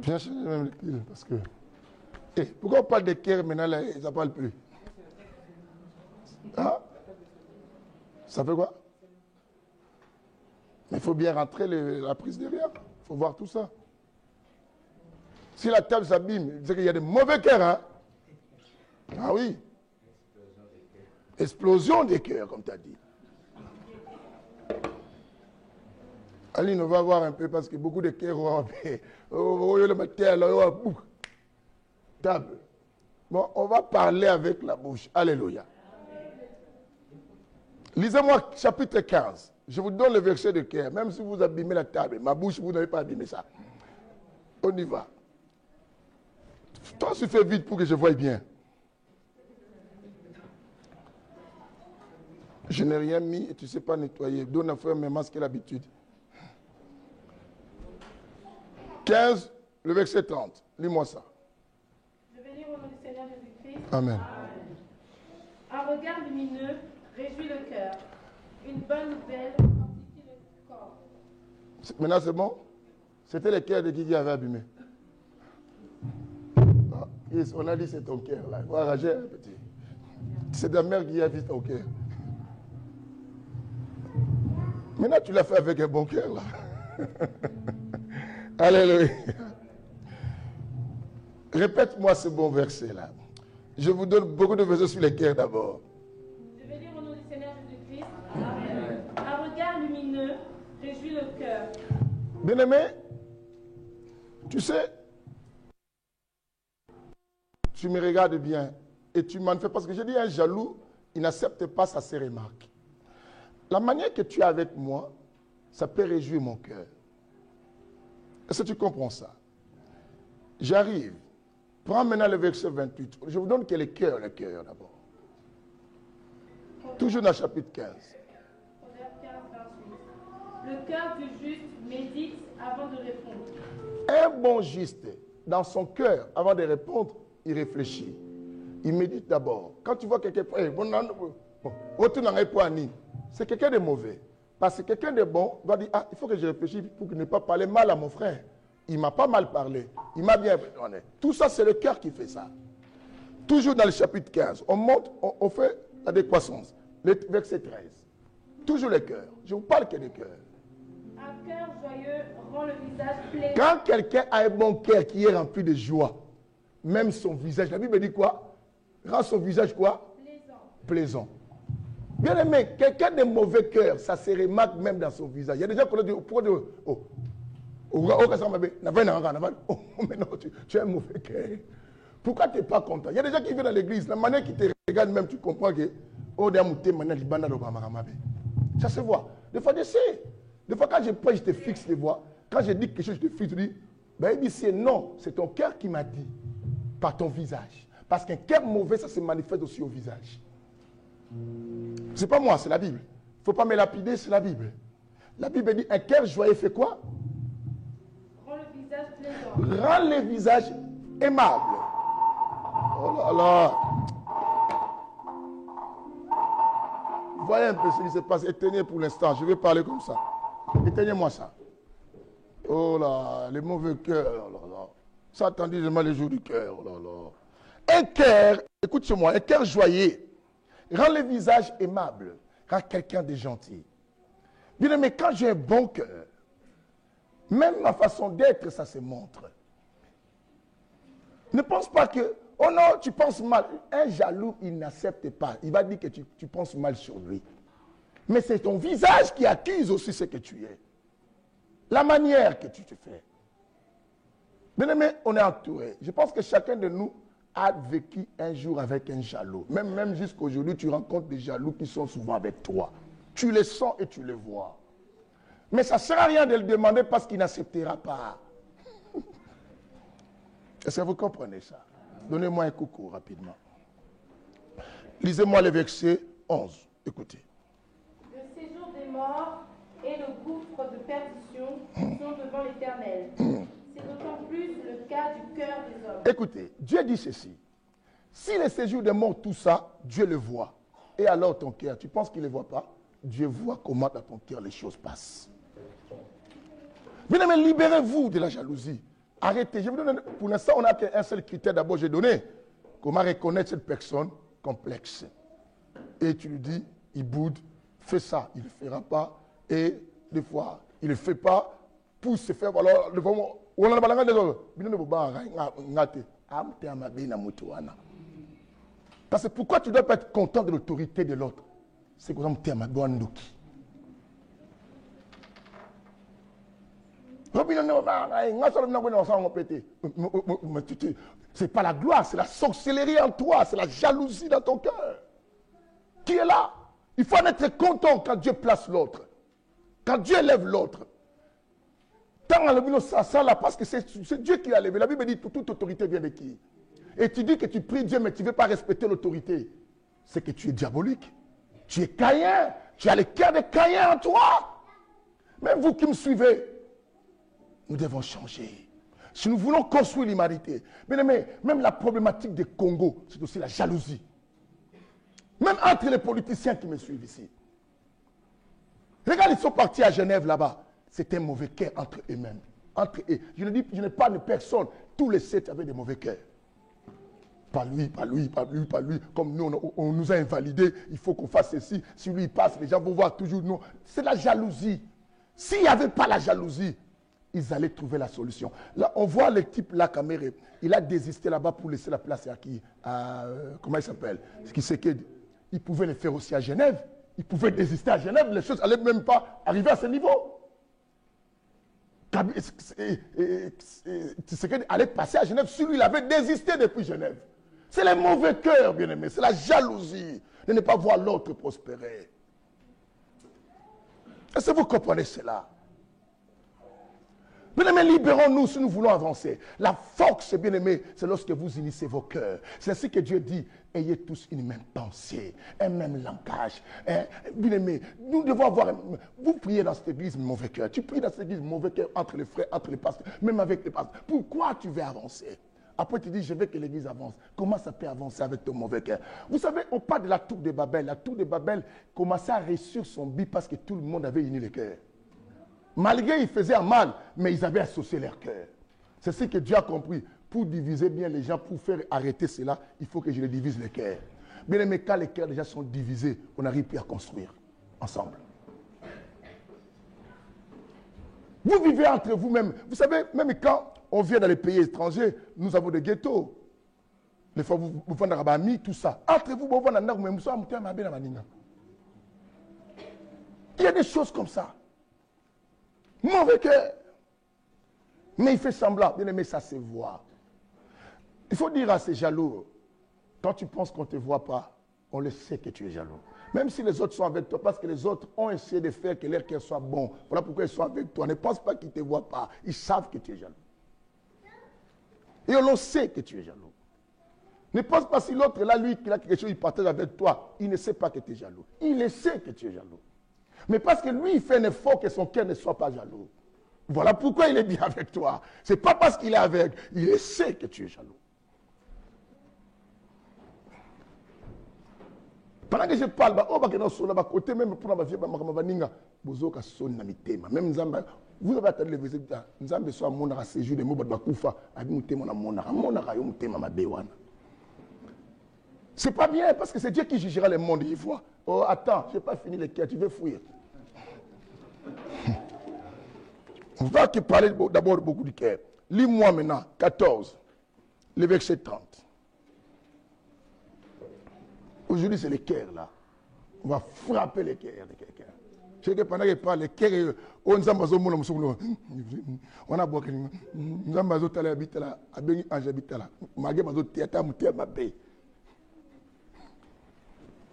Viens changer même les piles, parce que... Eh, pourquoi on parle de cœur maintenant, là, ça ne parle plus? Ah? Ça fait quoi? Mais il faut bien rentrer la prise derrière. Il faut voir tout ça. Si la table s'abîme, c'est qu'il y a des mauvais cœurs, hein? Ah oui. Explosion des cœurs, comme tu as dit. Aline, on va voir un peu parce que beaucoup de cœurs ont table. Bon, on va parler avec la bouche. Alléluia. Lisez-moi chapitre 15. Je vous donne le verset de cœur. Même si vous abîmez la table, ma bouche, vous n'avez pas abîmé ça. On y va. Toi, tu fais vite pour que je voie bien. Je n'ai rien mis et tu ne sais pas nettoyer. Donne à faire mes masques et l'habitude. 15, le verset 30. Lis-moi ça. Je vais lire au nom du Seigneur Jésus-Christ. Amen. Un regard lumineux réjouit le cœur. Une bonne nouvelle fortifie le corps. Maintenant, c'est bon? C'était le cœur de qui avait abîmé. Ah, yes, on a dit c'est ton cœur là. On va rager un petit. C'est ta mère qui a vu ton cœur. Maintenant, tu l'as fait avec un bon cœur là. Alléluia. Répète-moi ce bon verset là. Je vous donne beaucoup de versets sur les cœurs d'abord. Je vais lire au nom du Seigneur Jésus-Christ. Amen. Un regard lumineux réjouit le cœur. Bien-aimé, tu sais, tu me regardes bien et tu m'en fais parce que je dis un jaloux, il n'accepte pas ça ses remarques. La manière que tu es avec moi, ça peut réjouir mon cœur. Est-ce que tu comprends ça? J'arrive. Prends maintenant le verset 28. Je vous donne que le cœur d'abord. Toujours dans le chapitre 15. Proverbe 15, 28. Le cœur du juste médite avant de répondre. Un bon juste, dans son cœur, avant de répondre, il réfléchit. Il médite d'abord. Quand tu vois quelqu'un, c'est quelqu'un de mauvais. Parce que quelqu'un de bon va dire, ah, il faut que je réfléchisse pour ne pas parler mal à mon frère. Il ne m'a pas mal parlé. Il m'a bien donné. Tout ça, c'est le cœur qui fait ça. Toujours dans le chapitre 15, on monte, on fait la décroissance. Le verset 13. Toujours le cœur. Je vous parle que du cœur. Un cœur joyeux rend le visage plaisant. Quand quelqu'un a un bon cœur qui est rempli de joie, même son visage, la Bible dit quoi? Rend son visage quoi? Plaisant. Bien aimé, quelqu'un de mauvais cœur, ça se remarque même dans son visage. Il y a des gens qui disent, pourquoi mais non, tu as un mauvais cœur. Pourquoi tu n'es pas content? Il y a des gens qui viennent dans l'église, la manière qu'ils te regardent même, tu comprends que ça se voit. Des fois, je sais. Des fois, quand je prêche, je te fixe les voix. Quand je dis quelque chose, je te fixe, je dis, ben, il dit, c'est non, c'est ton cœur qui m'a dit, pas ton visage. Parce qu'un cœur mauvais, ça se manifeste aussi au visage. C'est pas moi, c'est la Bible. Il ne faut pas me lapider, c'est la Bible. La Bible dit, un cœur joyeux fait quoi? Rend le visage plaisant. Rend le visage aimable. Oh là là. Voyez un peu ce qui se passe. Éteignez pour l'instant. Je vais parler comme ça. Éteignez-moi ça. Oh là, les mauvais cœurs. Oh là là. Ça attendit seulement les jours du cœur. Oh là là. Un cœur, écoute-moi, un cœur joyeux rend le visage aimable. Rend quelqu'un de gentil. Bien aimé, quand j'ai un bon cœur, Même ma façon d'être, ça se montre. Ne pense pas que, oh non, tu penses mal. Un jaloux, il n'accepte pas. Il va dire que tu penses mal sur lui. Mais c'est ton visage qui accuse aussi ce que tu es. La manière que tu te fais. Bien-aimé, on est entouré. Je pense que chacun de nous a vécu un jour avec un jaloux. Même jusqu'à aujourd'hui, tu rencontres des jaloux qui sont souvent avec toi. Tu les sens et tu les vois. Mais ça ne sert à rien de le demander parce qu'il n'acceptera pas. Est-ce que vous comprenez ça? Donnez-moi un coucou rapidement. Lisez-moi le verset 11. Écoutez. Le séjour des morts et le gouffre de perdition sont devant l'Éternel. C'est d'autant plus le cas du cœur des hommes. Écoutez, Dieu dit ceci. Si le séjour des morts, tout ça, Dieu le voit. Et alors ton cœur, tu penses qu'il ne le voit pas? Dieu voit comment dans ton cœur les choses passent. Bien aimé, libérez-vous de la jalousie. Arrêtez. Je vous donne, pour l'instant, on n'a qu'un seul critère. D'abord, j'ai donné comment reconnaître cette personne complexe. Et tu lui dis, il boude, fais ça, il ne le fera pas. Et des fois, il ne le fait pas. Pour se faire, alors, parce que pourquoi tu ne dois pas être content de l'autorité de l'autre? C'est que c'est pas la gloire, c'est la sorcellerie en toi, c'est la jalousie dans ton cœur qui est là. Il faut en être content quand Dieu place l'autre, quand Dieu élève l'autre. Ça là, parce que c'est Dieu qui l'a levé. La Bible dit que toute autorité vient de qui? Et tu dis que tu pries Dieu, mais tu ne veux pas respecter l'autorité. C'est que tu es diabolique. Tu es Caïn. Tu as le cœur de Caïn en toi. Même vous qui me suivez, nous devons changer. Si nous voulons construire l'humanité, même la problématique des Congo, c'est aussi la jalousie. Même entre les politiciens qui me suivent ici. Regarde, ils sont partis à Genève là-bas. C'est un mauvais cœur entre eux-mêmes. Entre eux. Je ne parle de personne. Tous les 7 avaient des mauvais cœurs. Pas lui, pas lui, pas lui, pas lui. Comme nous, on nous a invalidés. Il faut qu'on fasse ceci. Si lui il passe, les gens vont voir toujours non. C'est la jalousie. S'il n'y avait pas la jalousie, ils allaient trouver la solution. Là, on voit le type là, Caméré. Il a désisté là-bas pour laisser la place à qui? Comment il s'appelle? Il pouvait le faire aussi à Genève. Il pouvait désister à Genève. Les choses n'allaient même pas arriver à ce niveau. Tshisekedi allait passer à Genève si lui il avait désisté depuis Genève. C'est le mauvais cœur, bien-aimé. C'est la jalousie de ne pas voir l'autre prospérer. Est-ce que vous comprenez cela? Bien-aimés, libérons-nous si nous voulons avancer. La force, bien-aimés, c'est lorsque vous unissez vos cœurs. C'est ainsi que Dieu dit, ayez tous une même pensée, un même langage. Bien-aimés, nous devons avoir... Vous priez dans cette église, mauvais cœur. Tu pries dans cette église, mauvais cœur, entre les frères, entre les pasteurs, même avec les pasteurs. Pourquoi tu veux avancer? Après, tu dis, je veux que l'église avance. Comment ça peut avancer avec ton mauvais cœur? Vous savez, on parle de la tour de Babel. La tour de Babel commençait à réussir son but parce que tout le monde avait uni le cœur. Malgré ils faisaient un mal, mais ils avaient associé leur cœur. C'est ce que Dieu a compris. Pour diviser bien les gens, pour faire arrêter cela, il faut que je les divise les cœurs. Bien aimé, quand les cœurs déjà sont divisés, on n'arrive plus à construire ensemble. Vous vivez entre vous-même. Vous savez, même quand on vient dans les pays étrangers, nous avons des ghettos. Les fois, vous vendez à Rabami, tout ça. Entre vous, vous vendez à Nagou, il y a des choses comme ça. Mauvais cœur. Mais il fait semblant. Bien aimé, ça se voit. Il faut dire à ces jaloux, quand tu penses qu'on ne te voit pas, on le sait que tu es jaloux. Même si les autres sont avec toi, parce que les autres ont essayé de faire que leur cœur soit bon. Voilà pourquoi ils sont avec toi. Ne pense pas qu'ils ne te voient pas. Ils savent que tu es jaloux. Et on le sait que tu es jaloux. Ne pense pas si l'autre là, lui, qui a quelque chose, il partage avec toi. Il ne sait pas que tu es jaloux. Il le sait que tu es jaloux. Mais parce que lui, il fait un effort que son cœur ne soit pas jaloux. Voilà pourquoi il est bien avec toi. Ce n'est pas parce qu'il est avec, il sait que tu es jaloux. Pendant que je parle, même vous avez attendu le verset, Nzambe soit mon à séjour de mots c'est pas bien parce que c'est Dieu qui jugera le monde. Il voit. Oh, attends, je n'ai pas fini le cœur, tu veux fouiller. On va parler d'abord beaucoup du cœur. Lis-moi maintenant, 14, le verset 30. Aujourd'hui, c'est le cœur là. On va frapper le cœur de quelqu'un. Je sais que pendant qu'il parle, le cœur, on a besoin on a besoin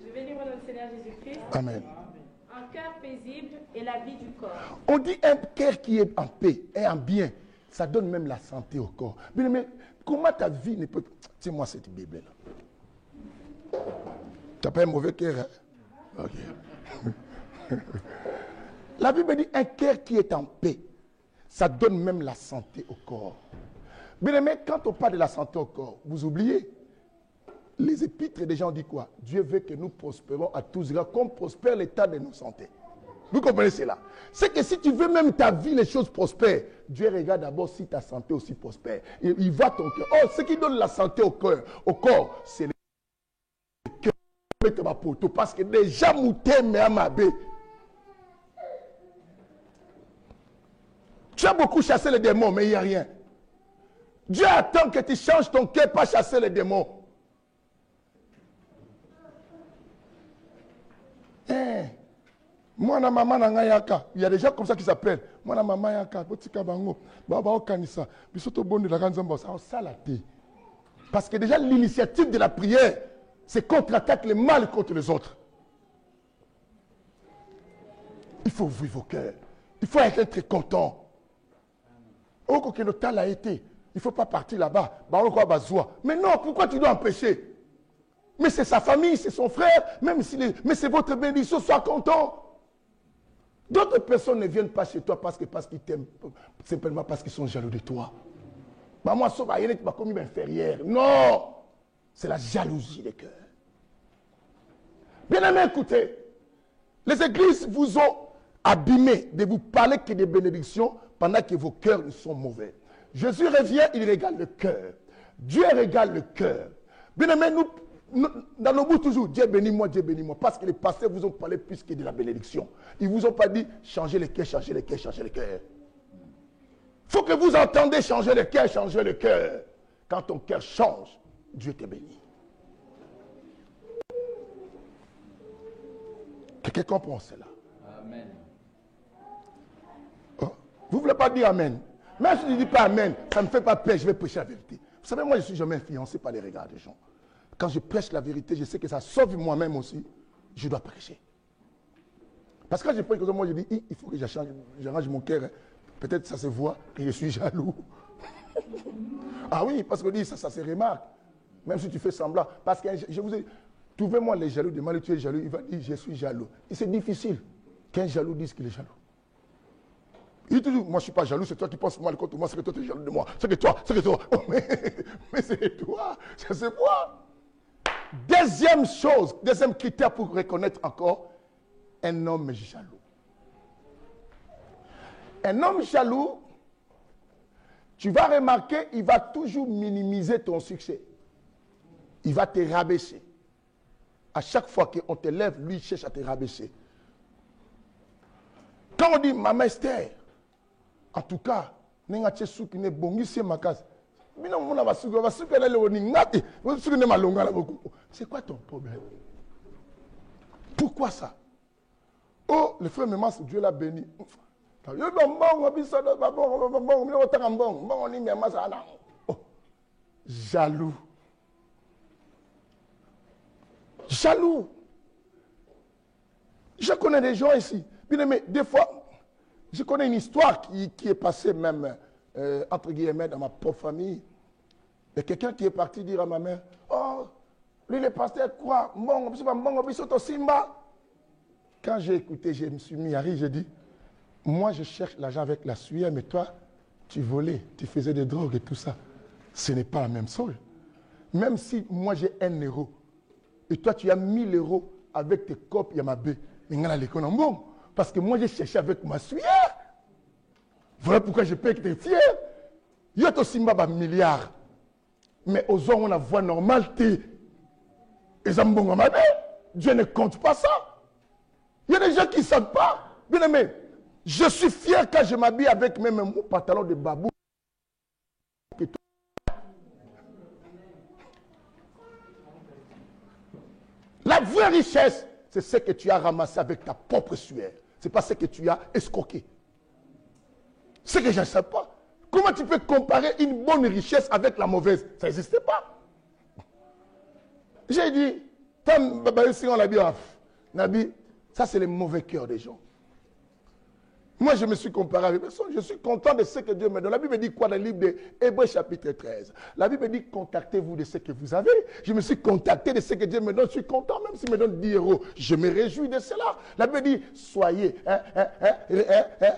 Je vais lire notre Seigneur Jésus-Christ. Amen. Un cœur paisible est la vie du corps. On dit un cœur qui est en paix et en bien, ça donne même la santé au corps. Mais comment ta vie ne peut... Tiens-moi cette Bible-là. Tu n'as pas un mauvais cœur, hein? Ok. La Bible dit un cœur qui est en paix, ça donne même la santé au corps. Bien aimé, quand on parle de la santé au corps, vous oubliez, les épîtres des gens disent quoi? Dieu veut que nous prospérons à tous égards, comme prospère l'état de nos santé. Vous comprenez cela? C'est que si tu veux même ta vie, les choses prospèrent, Dieu regarde d'abord si ta santé aussi prospère. Il voit ton cœur. Oh, ce qui donne la santé au corps, c'est le cœur. Parce que déjà, mouté, mais à ma baie. Tu as beaucoup chassé les démons, mais il n'y a rien. Dieu attend que tu changes ton cœur, pas chasser les démons. Moi, maman Nangayaka, il y a des gens comme ça qui s'appellent. Moi, maman Yaka, Botika Bango, Baba Okanisa, Bisoto Bonde la Ganzamba, ça la thé. Parce que déjà, l'initiative de la prière, c'est contre-attaque le mal contre les autres. Il faut ouvrir vos cœurs. Il faut être très content. Oh, que le temps a été. Il ne faut pas partir là-bas. Mais non, pourquoi tu dois empêcher? Mais c'est sa famille, c'est son frère, même si mais c'est votre bénédiction, sois content. D'autres personnes ne viennent pas chez toi parce qu'ils t'aiment, simplement parce qu'ils sont jaloux de toi. Moi, ça va, il n'est pas comme inférieur. Non, c'est la jalousie des cœurs. Bien aimé, écoutez, les églises vous ont abîmé de vous parler que des bénédictions pendant que vos cœurs sont mauvais. Jésus revient, il régale le cœur. Dieu régale le cœur. Bien aimé, nous, dans nos bouts toujours, Dieu bénis moi, Dieu bénis moi. Parce que les pasteurs vous ont parlé plus que de la bénédiction. Ils ne vous ont pas dit changez les cœurs, changez les cœurs, changez les cœurs. Il faut que vous entendez changer le cœur, changer le cœur. Quand ton cœur change, Dieu te bénit. Quelqu'un comprend cela? Amen. Oh, vous ne voulez pas dire Amen? Même si je ne dis pas Amen, ça ne me fait pas peur, je vais prêcher la vérité. Vous savez, moi je ne suis jamais influencé par les regards des gens. Quand je prêche la vérité, je sais que ça sauve moi-même aussi. Je dois prêcher. Parce que quand je prêche, moi je dis, il faut que j'arrange mon cœur. Peut-être ça se voit que je suis jaloux. Ah oui, parce que ça se remarque. Même si tu fais semblant. Parce que je vous ai... Trouvez-moi les jaloux, demandez tu es jaloux, il va dire je suis jaloux. Et c'est difficile qu'un jaloux dise qu'il est jaloux. Il dit toujours, moi je ne suis pas jaloux, c'est toi qui penses mal contre moi, c'est que toi tu es jaloux de moi. C'est que toi. Oh, mais c'est toi, c'est moi. Deuxième chose, deuxième critère pour reconnaître encore, un homme jaloux. Un homme jaloux, tu vas remarquer, il va toujours minimiser ton succès. Il va te rabaisser. À chaque fois qu'on te lève, lui, il cherche à te rabaisser. Quand on dit Maman Esther, en tout cas, c'est quoi ton problème? Pourquoi ça? Oh, le frère Mémas, Dieu l'a béni. Oh, jaloux. Jaloux. Je connais des gens ici. Mais des fois, je connais une histoire qui est passée même, entre guillemets, dans ma propre famille. Il y a quelqu'un qui est parti dire à ma mère, oh, lui le pasteur quoi? Quand j'ai écouté, je me suis mis à rire, j'ai dit, moi je cherche l'argent avec la sueur, mais toi, tu volais, tu faisais des drogues et tout ça. Ce n'est pas la même chose. Même si moi j'ai 1 euro, et toi tu as 1000 euros avec tes copes, il y a ma baie. Parce que moi j'ai cherché avec ma sueur. Voilà pourquoi je peux être fier. Il y a aussi un milliard. Mais aux hommes, on a voix normale. Dieu ne compte pas ça. Il y a des gens qui ne savent pas. Bien aimé, Je suis fier quand je m'habille avec même mon pantalon de babou. La vraie richesse, c'est ce que tu as ramassé avec ta propre sueur. Ce n'est pas ce que tu as escroqué. Ce que je ne sais pas. Comment tu peux comparer une bonne richesse avec la mauvaise? Ça n'existe pas. J'ai dit, ça c'est le mauvais cœur des gens. Moi, je me suis comparé avec personne. Je suis content de ce que Dieu me donne. La Bible dit quoi dans le livre de Hébreux chapitre 13? La Bible dit contactez-vous de ce que vous avez. Je me suis contacté de ce que Dieu me donne. Je suis content, même s'il me donne 10 €. Je me réjouis de cela. La Bible dit soyez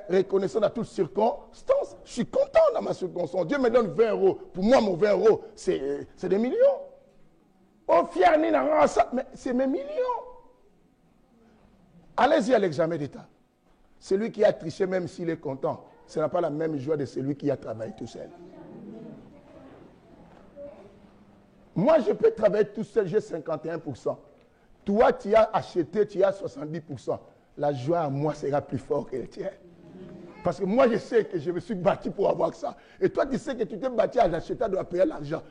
reconnaissant dans toutes circonstances. Je suis content dans ma circonstance. Dieu me donne 20 €. Pour moi, mon 20 €, c'est des millions. Oh, fier, mais c'est mes millions. Allez-y à l'examen d'État. Celui qui a triché, même s'il est content, ce n'est pas la même joie de celui qui a travaillé tout seul. Moi, je peux travailler tout seul, j'ai 51%. Toi, tu as acheté, tu as 70%. La joie à moi sera plus forte que le tien. Parce que moi, je sais que je me suis battu pour avoir ça. Et toi, tu sais que tu t'es battu à l'acheter, tu dois payer l'argent.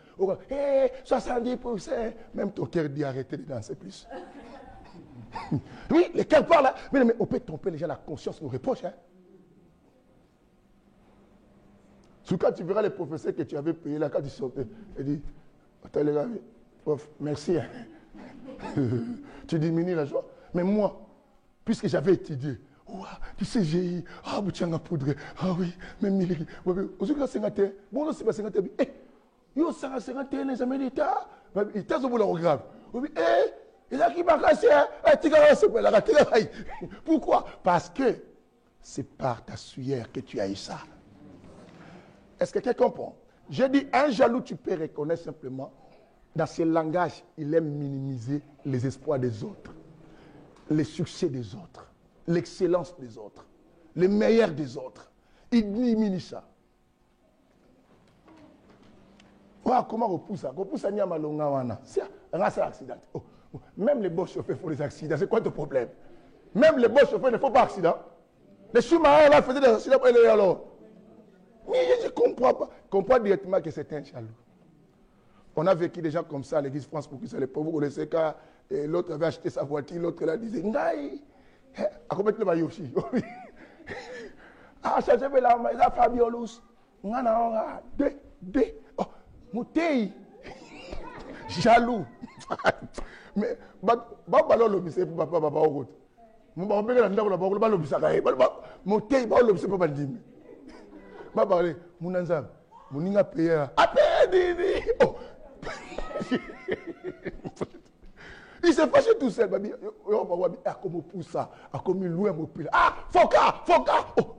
70%. Même ton cœur dit arrêtez de danser plus. Oui, les cœurs parlent là. Mais on peut tromper les gens, la conscience nous reproche. Hein? Sous quand tu verras les professeurs que tu avais payés là, quand tu sortais, il dit, attends les gars, prof, merci. Hein? Tu diminues la joie. Mais moi, puisque j'avais étudié, tu sais, j'ai eu, Boutianga Poudre, oui, même Miliki, aujourd'hui, 51, bon, c'est pas 51, yo, 51, les amis d'État, il t'a sauvé le grave. Pourquoi? Parce que c'est par ta sueur que tu as eu ça. Est-ce que quelqu'un comprend? J'ai dit, un jaloux, tu peux reconnaître simplement, dans ce langage, il aime minimiser les espoirs des autres, les succès des autres, l'excellence des autres, le meilleur des autres. Il diminue ça. Comment on pousse ça? On pousse ça, il y a malonga wana. C'est un accident. Même les beaux chauffeurs font des accidents. C'est quoi ton problème? Même les beaux chauffeurs ne font pas d'accident. Les Schumacher là faisaient des accidents pour aller alors. Mais je ne comprends pas. Je comprends directement que c'est un jaloux. On a vécu des gens comme ça à l'église France pour qui c'est les pauvres. Vous connaissez quand l'autre avait acheté sa voiture, l'autre là disait Ngaï, à combien de Yoshi? Ah, ça c'est là, mais ça Fabiolus. Ngana, deux. Oh, Moutei. Jaloux. Mais balo lobise pour papa au route. Mon papa là ndako la balo lobise kae. Mon tei balo lobise pour bandimi. Baba le munanza muninga payer. Apedi. Oh. Il s'est fâché tout seul babi. Yo papa bi comme pousse ça, comme louer mon pile. Ah, foka. Oh.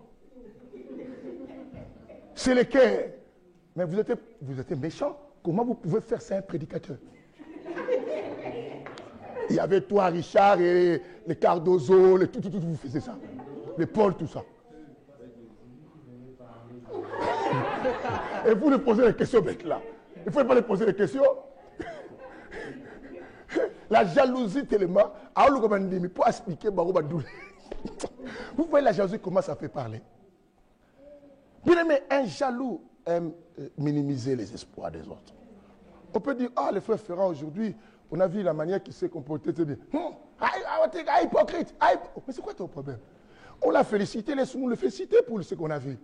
C'est le cœur. Mais vous êtes méchant. Comment vous pouvez faire ça un prédicateur? Il y avait toi, Richard, et les Cardozo, tout, vous faisiez ça. Les Paul, tout ça. Et vous lui posez les questions, mec, là. Il ne faut pas lui poser les questions. La jalousie, tellement. Pour expliquer, vous voyez la jalousie, comment ça fait parler. Bien aimé, un jaloux aime minimiser les espoirs des autres. On peut dire, les frères Ferrand aujourd'hui, on a vu la manière qu'il s'est comporté, c'est bien. Hypocrite. Mais c'est quoi ton problème? On l'a félicité, laisse-nous le féliciter pour ce qu'on a vu.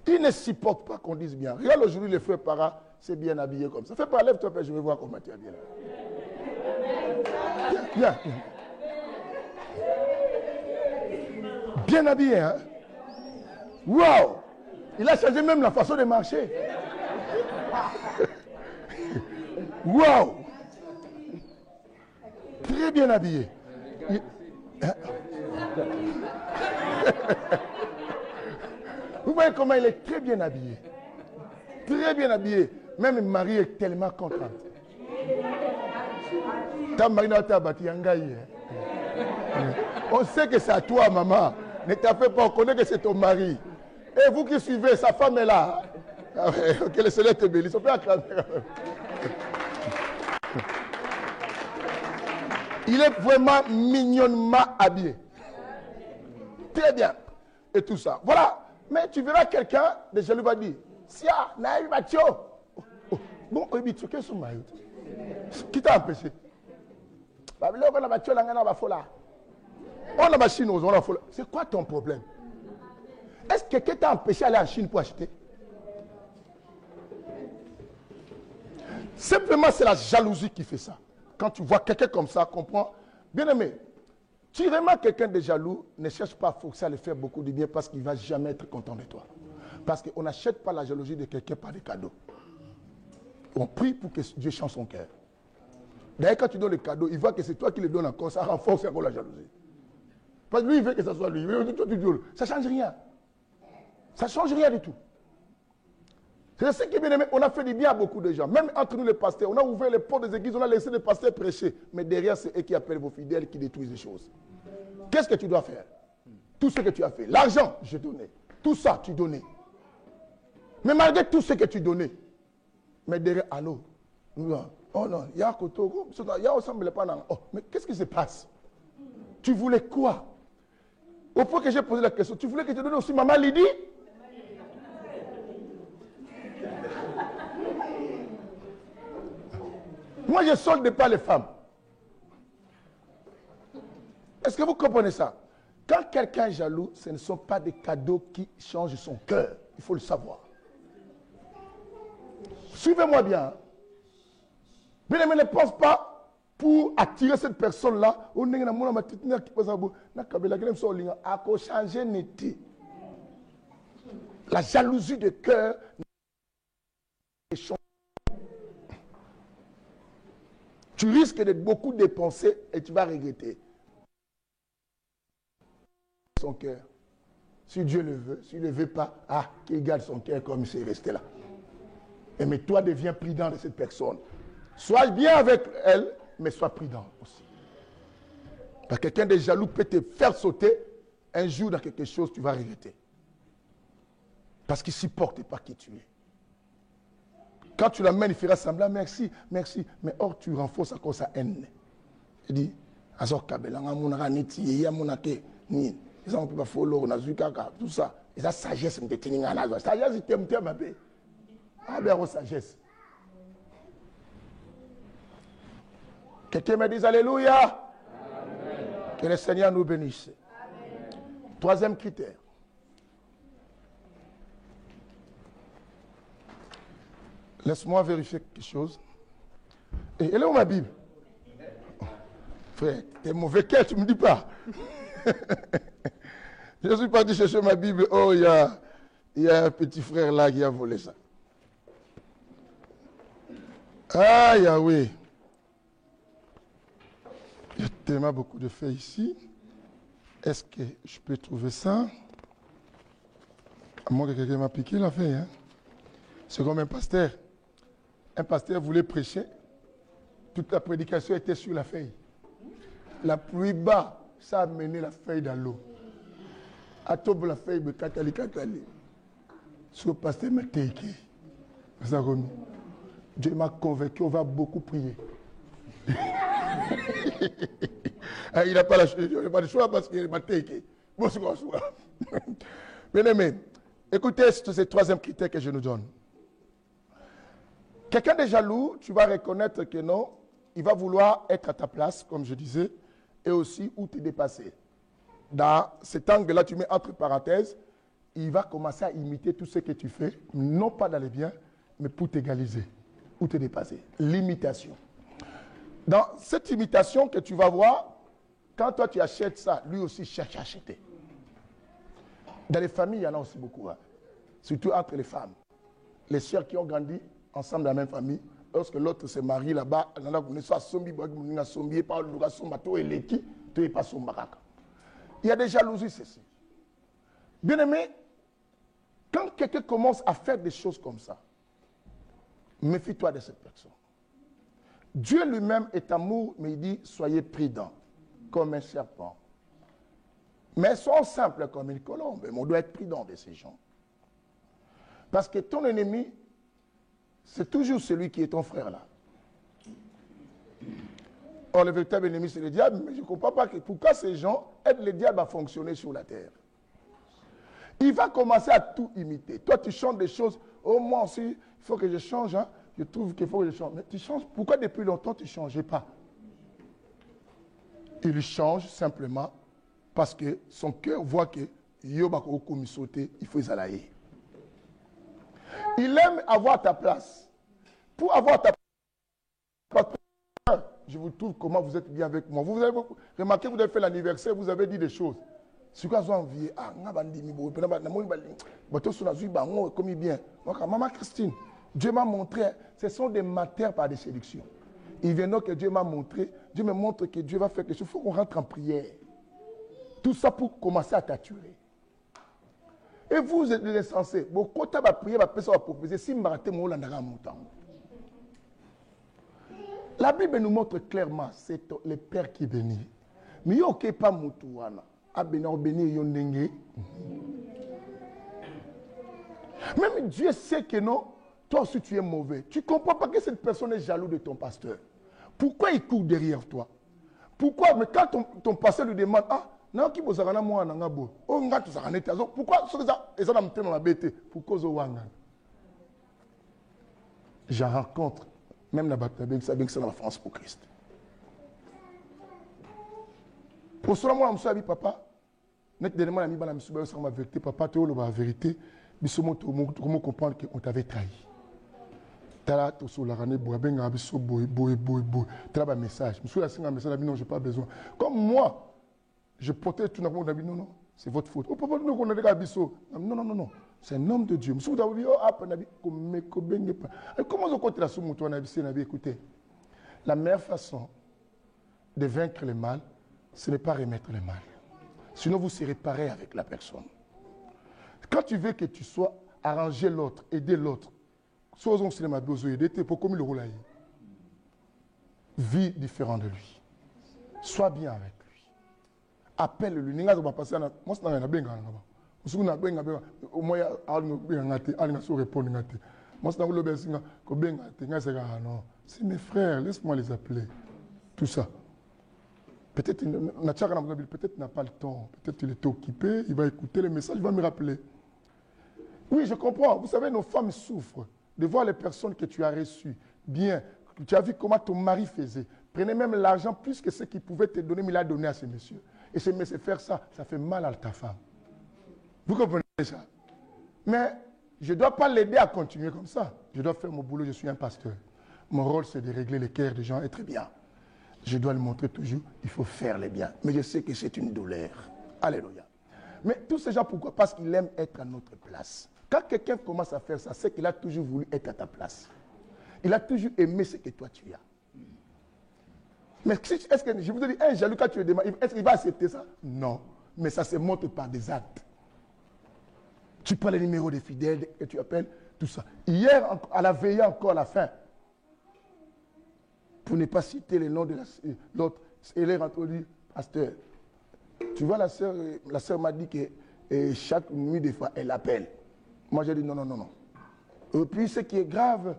Il ne supporte pas qu'on dise bien. Regarde aujourd'hui les frères Para, c'est bien habillé comme ça. Fais pas, lève-toi, je vais voir comment tu es habillé là. Bien habillé, hein? Wow! Il a changé même la façon de marcher. Wow! Très bien habillé. Vous voyez comment il est très bien habillé. Très bien habillé. Même Marie est tellement contente. Ta Marie n'a pas bâti un gars. On sait que c'est à toi, maman. Ne t'en fais pas, on connaît que c'est ton mari. Et vous qui suivez, sa femme est là. Que le Seigneur te bénisse. On peut acclamer. Il est vraiment mignonnement habillé. Très bien. et tout ça. Voilà. Mais tu verras quelqu'un de jaloux va dire, Sia, naïf, Mathieu. Bon, qui t'a empêché? C'est quoi ton problème? Est-ce que quelqu'un t'a empêché d'aller en Chine pour acheter? Simplement, c'est la jalousie qui fait ça. Quand tu vois quelqu'un comme ça, comprends? Bien aimé, si vraiment quelqu'un de jaloux, ne cherche pas à forcer à lui faire beaucoup de bien parce qu'il ne va jamais être content de toi. Parce qu'on n'achète pas la jalousie de quelqu'un par des cadeaux. On prie pour que Dieu change son cœur. D'ailleurs, quand tu donnes le cadeau, il voit que c'est toi qui le donnes encore, ça renforce encore la jalousie. Parce que lui, il veut que ce soit lui. Ça ne change rien. Ça ne change rien du tout. C'est ce qui est bien aimé. On a fait du bien à beaucoup de gens. Même entre nous les pasteurs, on a ouvert les portes des églises, on a laissé les pasteurs prêcher. Mais derrière, c'est eux qui appellent vos fidèles, qui détruisent les choses. Qu'est-ce que tu dois faire? Tout ce que tu as fait. L'argent, je donnais. Tout ça, tu donnais. Mais malgré tout ce que tu donnais, mais derrière, allô, oh non, il y a Kotogo, il y a ensemble pas dans. Oh, mais qu'est-ce qui se passe? Tu voulais quoi? Au point que j'ai posé la question, tu voulais que je te donne aussi Maman Lydie? Moi, je ne solde pas les femmes. Est-ce que vous comprenez ça? Quand quelqu'un est jaloux, ce ne sont pas des cadeaux qui changent son cœur. Il faut le savoir. Suivez-moi bien. Bien, mais ne pense pas pour attirer cette personne-là. La jalousie de cœur est changée. Tu risques de beaucoup dépenser et tu vas regretter. Son cœur. Si Dieu le veut, s'il ne le veut pas, qu'il garde son cœur comme il s'est resté là. Mais toi, deviens prudent de cette personne. Sois bien avec elle, mais sois prudent aussi. Parce que quelqu'un de jaloux peut te faire sauter un jour dans quelque chose, tu vas regretter. Parce qu'il ne supporte pas qui tu es. Quand tu l'amènes, il fera semblant, merci, merci. Mais or, tu renforces encore sa haine. Il dit, tout ça. Et sa sagesse me détenue à la sagesse, il t'aime, ma paix. Ah, bien, sagesse. Quelqu'un me dit Alléluia. Amen. Que le Seigneur nous bénisse. Amen. Troisième critère. Laisse-moi vérifier quelque chose. Et elle est où ma Bible? Frère, t'es mauvais cœur, tu ne me dis pas. Je suis parti chercher ma Bible. Oh, il y a un petit frère là qui a volé ça. Ah, Yahweh. Il y a tellement beaucoup de faits ici. Est-ce que je peux trouver ça? À moins que quelqu'un m'a piqué la feuille. Hein? C'est comme un pasteur. Un pasteur voulait prêcher. Toute la prédication était sur la feuille. La pluie bas, ça a mené la feuille dans l'eau. À top la feuille, me kakali. Ce pasteur m'a taqué. Dieu m'a convaincu, on va beaucoup prier. Il n'a pas le choix parce qu'il m'a taqué. Bonsoir. Bien aimé, écoutez ce troisième critère que je nous donne. Quelqu'un de jaloux, tu vas reconnaître que non, il va vouloir être à ta place, comme je disais, et aussi où te dépasser. Dans cet angle-là, tu mets entre parenthèses, il va commencer à imiter tout ce que tu fais, non pas dans les biens, mais pour t'égaliser ou te dépasser. L'imitation. Dans cette imitation que tu vas voir, quand toi tu achètes ça, lui aussi cherche à acheter. Dans les familles, il y en a aussi beaucoup. Hein. Surtout entre les femmes. Les sœurs qui ont grandi ensemble dans la même famille, lorsque l'autre se marie là-bas, il y a des jalousies, ceci. Bien aimé, quand quelqu'un commence à faire des choses comme ça, méfie-toi de cette personne. Dieu lui-même est amour, mais il dit, soyez prudents, comme un serpent. Mais ils sont simples comme une colombe. Mais on doit être prudent de ces gens. Parce que ton ennemi, c'est toujours celui qui est ton frère là. Or, le véritable ennemi, c'est le diable, mais je ne comprends pas pourquoi ces gens aident le diable à fonctionner sur la terre. Il va commencer à tout imiter. Toi, tu chantes des choses. Oh, moi aussi, il faut que je change. Hein. Je trouve qu'il faut que je change. Mais tu changes. Pourquoi depuis longtemps, tu ne changeais pas? Il change simplement parce que son cœur voit que Yobako Komisote, il faut y. Il aime avoir ta place. Pour avoir ta place, je vous trouve comment vous êtes bien avec moi. Vous avez remarqué, vous avez fait l'anniversaire, vous avez dit des choses. Ce que vous avez envie, bien. Maman Christine, Dieu m'a montré, ce sont des matières par des séductions. Il vient donc que Dieu m'a montré, Dieu me montre que Dieu va faire quelque chose. Il faut qu'on rentre en prière. Tout ça pour commencer à t'attirer. Et vous êtes insensés. Bon, quand tu vas prier, personne va proposer. Si maraté, mon landara montant. La Bible nous montre clairement, c'est le Père qui bénit. Mais il n'y a pas moutouana. A béni yondenge. Même Dieu sait que non, toi aussi tu es mauvais. Tu ne comprends pas que cette personne est jaloux de ton pasteur. Pourquoi il court derrière toi? Pourquoi? Mais quand ton pasteur lui demande, ah, non, qui vous a moi en angabo? Oh, nga tu s'en es. Pourquoi ça me tient dans la bête? Pourquoi ça wanga? J'en rencontre, même la bataille, ça dans la France pour Christ. Pour cela, moi, je me suis papa, net dernièrement, la mi-bana, je me suis la vérité, papa, tu as la vérité, mais comment comprendre qu'on t'avait trahi. Tala to so la rane boy benga biso boy. Tala ba message. Monsieur la singa message non, j'ai pas besoin. Comme moi, je portais tout n'importe quoi non, c'est votre faute. Oh papa nous on a des biso. Non. C'est un homme de Dieu. Monsieur vous avez dit oh apa nabi comme ko benga pas. Comment on compte la somme toi nabi c'est nabi écoutez. La meilleure façon de vaincre le mal, ce n'est pas remettre le mal. Sinon vous serez pareil avec la personne. Quand tu veux que tu sois arranger l'autre, aider l'autre, sois on cinéma besoin d'aider pour comme le rôle. Vis différent de lui. Sois bien avec lui. Appelle-le. Ninga va passer na moi c'est na benga ngaba. Musuku na benga au moins alino benga ngate alina so répondre ngate. Moi c'est na lo besinga ko benga te ngase ga non. C'est mes frères, laisse-moi les appeler. Tout ça. Peut-être peut-être n'a pas le temps, peut-être il est occupé, il va écouter les messages, il va me rappeler. Oui, je comprends. Vous savez, nos femmes souffrent de voir les personnes que tu as reçues. Bien, tu as vu comment ton mari faisait. Prenez même l'argent plus que ce qu'il pouvait te donner, mais il a donné à ce monsieur. Et ce monsieur faire ça, ça fait mal à ta femme. Vous comprenez ça? Mais je ne dois pas l'aider à continuer comme ça. Je dois faire mon boulot, je suis un pasteur. Mon rôle, c'est de régler les cœurs des gens et très bien. Je dois le montrer toujours, il faut faire les biens. Mais je sais que c'est une douleur. Alléluia. Mais tous ces gens, pourquoi? Parce qu'ils aiment être à notre place. Quand quelqu'un commence à faire ça, c'est qu'il a toujours voulu être à ta place. Il a toujours aimé ce que toi tu as. Mais est-ce que, je vous ai dit, un jaloux, quand tu le demandes, est-ce qu'il va accepter ça? Non. Mais ça se montre par des actes. Tu prends les numéros des fidèles et tu appelles, tout ça. Hier, à la veillée encore à la fin, pour ne pas citer le nom de l'autre, elle est rentrée, dit, pasteur, tu vois, la sœur m'a dit que chaque nuit, des fois, elle appelle. Moi, j'ai dit non. Et puis, ce qui est grave,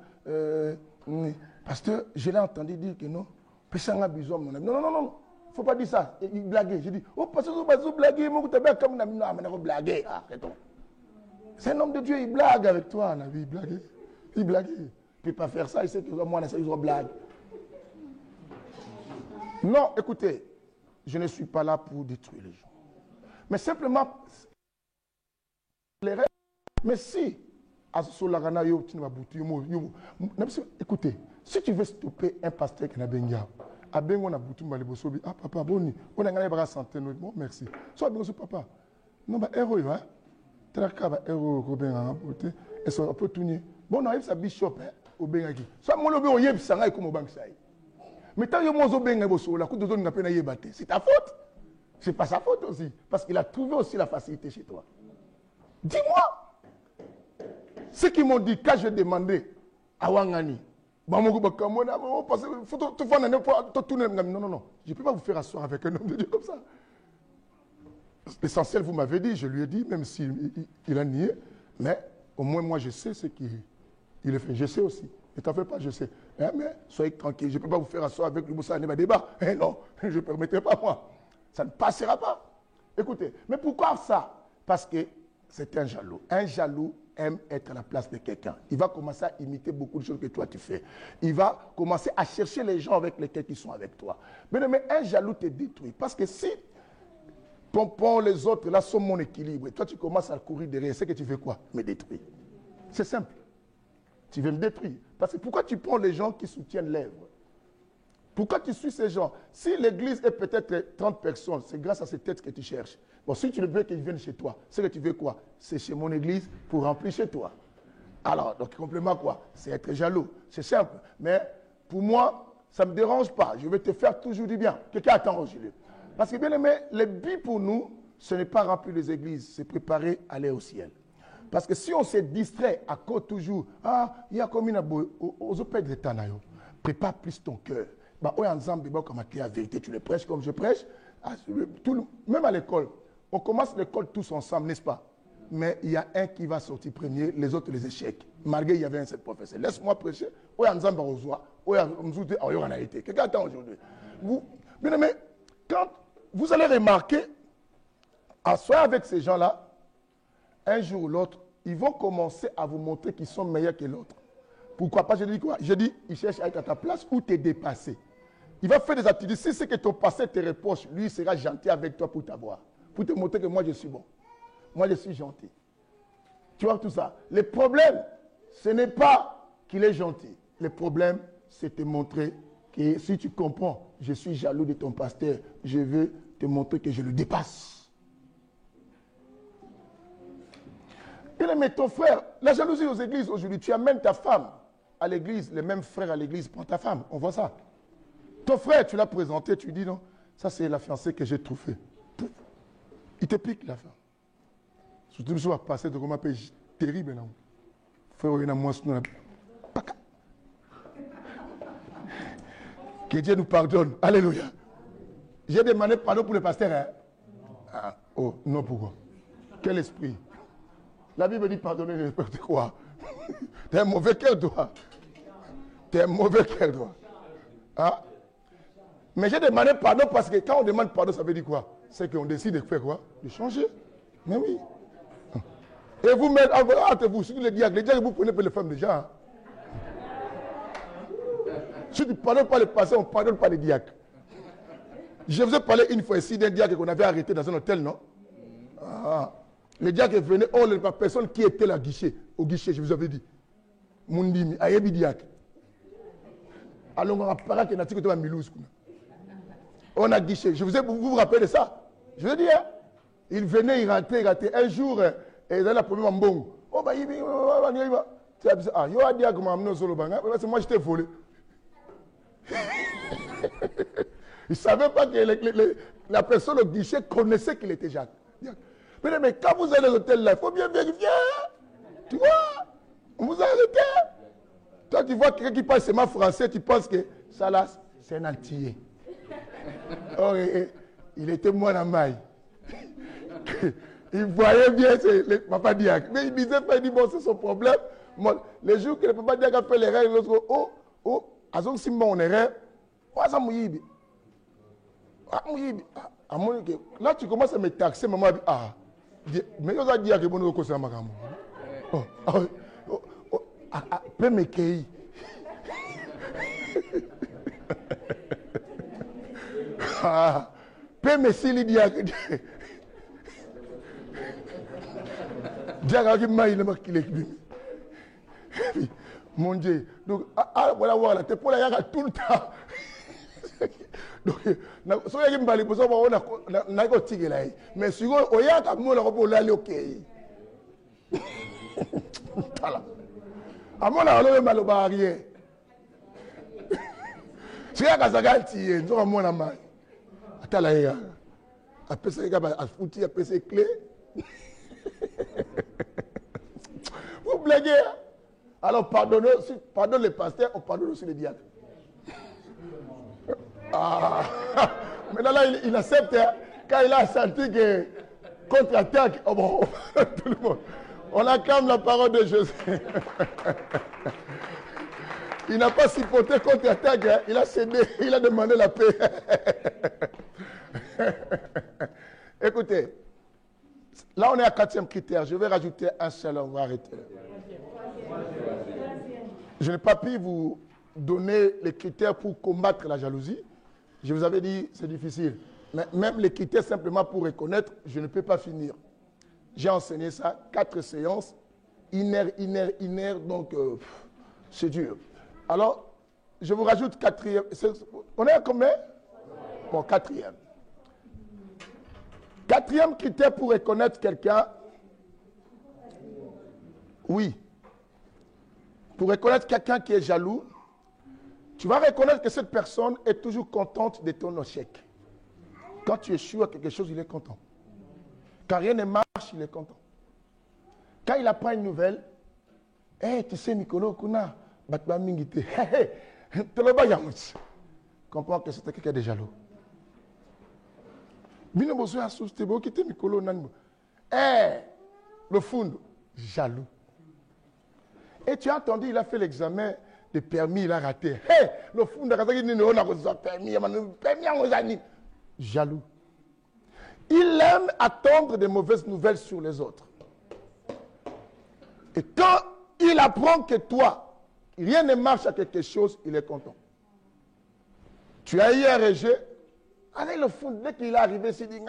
pasteur, je l'ai entendu dire que non. Non, il ne faut pas dire ça. Il blaguait. J'ai dit, oh, pasteur, vous blaguez, moi, vous avez comme un blaguer. C'est un homme de Dieu, il blague avec toi, il blaguait. Il blaguait. Il ne peut pas faire ça, il sait que moi, il blague. Non, écoutez, je ne suis pas là pour détruire les gens. Mais simplement, mais si, écoutez, si tu veux stopper un pasteur qui n'a pas papa, bon, on a pas santé, bon, merci. Soit bien, papa. Non, bah, héros, hein. Héros, et ça peut tourner. Bon, on a sa bishop, au Bengaki. Soit mon lobby, on y est, ça comme au banque. Mais tant que c'est ta faute. C'est pas sa faute aussi. Parce qu'il a trouvé aussi la facilité chez toi. Dis-moi. Ceux qui m'ont dit, quand je demandais à Wangani, non, je ne peux pas vous faire asseoir avec un homme de Dieu comme ça. L'essentiel, vous m'avez dit, je lui ai dit, même s'il a nié, mais au moins moi je sais ce qu'il fait. Je sais aussi. Ne t'en fais pas, je sais. Hein, mais soyez tranquille, je ne peux pas vous faire asseoir avec le ça n'est pas débat. Eh non, je ne permettrai pas moi. Ça ne passera pas. Écoutez, mais pourquoi ça? Parce que c'est un jaloux. Un jaloux aime être à la place de quelqu'un. Il va commencer à imiter beaucoup de choses que toi tu fais. Il va commencer à chercher les gens avec lesquels ils sont avec toi. Mais un jaloux te détruit. Parce que si Pompon, les autres, là, sont mon équilibre, et toi tu commences à courir derrière, c'est que tu fais quoi? Me détruire. C'est simple. Tu veux me détruire. Parce que pourquoi tu prends les gens qui soutiennent l'œuvre? Pourquoi tu suis ces gens? Si l'église est peut-être 30 personnes, c'est grâce à ces têtes que tu cherches. Bon, si tu veux qu'ils viennent chez toi, c'est que tu veux quoi? C'est chez mon église pour remplir chez toi. Alors, donc, complément quoi? C'est être jaloux. C'est simple. Mais pour moi, ça ne me dérange pas. Je vais te faire toujours du bien. Quelqu'un attend aujourd'hui. Parce que bien aimé, le but pour nous, ce n'est pas remplir les églises, c'est préparer à aller au ciel. Parce que si on se distrait à cause toujours, il y a comme une aux opères de Tanayo, prépare plus ton cœur. Bah, ensemble, comme la vérité, tu le prêches comme je prêche. Même à l'école, on commence l'école tous ensemble, n'est-ce pas? Mais il y a un qui va sortir premier, les autres les échecs. Malgré il y avait un seul professeur. Laisse-moi prêcher. Ensemble, on a été. Quelqu'un attend aujourd'hui. Bien aimé, quand vous allez remarquer, en soit avec ces gens-là, un jour ou l'autre, ils vont commencer à vous montrer qu'ils sont meilleurs que l'autre. Pourquoi pas? Je dis quoi? Je dis, il cherche à être à ta place ou t'es dépassé. Il va faire des activités. Si c'est que ton passé te reproche, lui, il sera gentil avec toi pour t'avoir. Pour te montrer que moi, je suis bon. Moi, je suis gentil. Tu vois tout ça? Le problème, ce n'est pas qu'il est gentil. Le problème, c'est te montrer que si tu comprends, je suis jaloux de ton pasteur, je veux te montrer que je le dépasse. Mais ton frère, la jalousie aux églises aujourd'hui, tu amènes ta femme à l'église, les mêmes frères à l'église prennent ta femme. On voit ça. Ton frère, tu l'as présenté, tu dis non, ça c'est la fiancée que j'ai trouvée. Il te pique la femme. Surtout le soir passé de comment terrible. Non? Frère, il y a moins que Dieu nous pardonne. Alléluia. J'ai demandé pardon pour le pasteur. Hein? Ah, oh, non, pourquoi? Quel esprit? La Bible dit pardonner n'importe quoi. T'es un mauvais cœur, toi. T'es un mauvais cœur, toi. Hein? Mais j'ai demandé pardon parce que quand on demande pardon, ça veut dire quoi? C'est qu'on décide de faire quoi? De changer. Mais oui. Et vous mettez, hâtez-vous, si les diacres, vous prenez pour les femmes déjà. Hein? Si tu ne pardonnes pas le passé, on ne pardonne pas les diacres. Je vous ai parlé une fois ici d'un diacre qu'on avait arrêté dans un hôtel, non? Les diacres venaient, la personne qui était là au guichet, je vous avais dit. Mundimi, Ayebi diacre. Alors on a parlé qu'il y a un Milouz. On a guichet. Vous vous rappelez de ça? Je veux dire, il venait, il rentrait. Un jour, et dans la première mbongo. Oh, bah, il a dit que moi, j'étais volé. Il ne savait pas que la personne au guichet connaissait qu'il était Jacques. Mais quand vous allez à l'hôtel là, il faut bien vérifier. Tu vois, on vous a arrêté. Toi, tu vois quelqu'un qui parle seulement français, tu penses que ça là, c'est un antillais. Or, il était moins en maille. Il voyait bien le papa diacre. Mais il disait pas, il dit, bon, c'est son problème. Bon, les jours que le papa diacre a fait l'erreur, il dit, oh, azong si mon erreur, ça mouille. Là, tu commences à me taxer, maman. Mais il a dit à Rébon au ça m'a peut me cueillir. Peut me s'il dit à Diaga qui m'a il m'a qu'il est. Mon Dieu. Donc, voilà, t'es pour la yaga tout le temps. Donc, so yaki mbali poso ba ona na ko tigela yi mais sigo oyaka mona ko bola le okay tala amona alo malo ba rien siya ka saganti nzo mona ma atala ya apesa ka ba afuti apesa clé vous blaguez alors pardonnez les pasteurs on pardonne aussi les diacres. Maintenant là, il accepte hein, quand il a senti que contre-attaque, oh bon, tout le monde. On acclame la parole de Jésus. Il n'a pas supporté contre-attaque, hein, il a cédé, il a demandé la paix. Écoutez, Là, on est à 4e critère. Je vais rajouter un seul, on va arrêter. Je n'ai pas pu vous donner les critères pour combattre la jalousie. Je vous avais dit, c'est difficile. Mais même les critères simplement pour reconnaître, je ne peux pas finir. J'ai enseigné ça, 4 séances, une heure, donc c'est dur. Alors, je vous rajoute 4e. On est à combien? Bon, 4e. 4e critère pour reconnaître quelqu'un. Oui. Pour reconnaître quelqu'un qui est jaloux, tu vas reconnaître que cette personne est toujours contente de ton échec. Quand tu échoues à quelque chose, il est content. Quand rien ne marche, il est content. Quand il apprend une nouvelle, hey, tu sais, Nicolas, Kuna, Batman Mingite, hey, comprends que c'est quelqu'un de jaloux. Hey, le fond, jaloux. Et tu as entendu, il a fait l'examen de permis, il a raté. Hey, le fond, il a permis, jaloux. Il aime attendre des mauvaises nouvelles sur les autres. Et quand il apprend que toi, rien ne marche à quelque chose, il est content. Tu as eu un rejet. Avec le fond, dès qu'il est arrivé, il dit,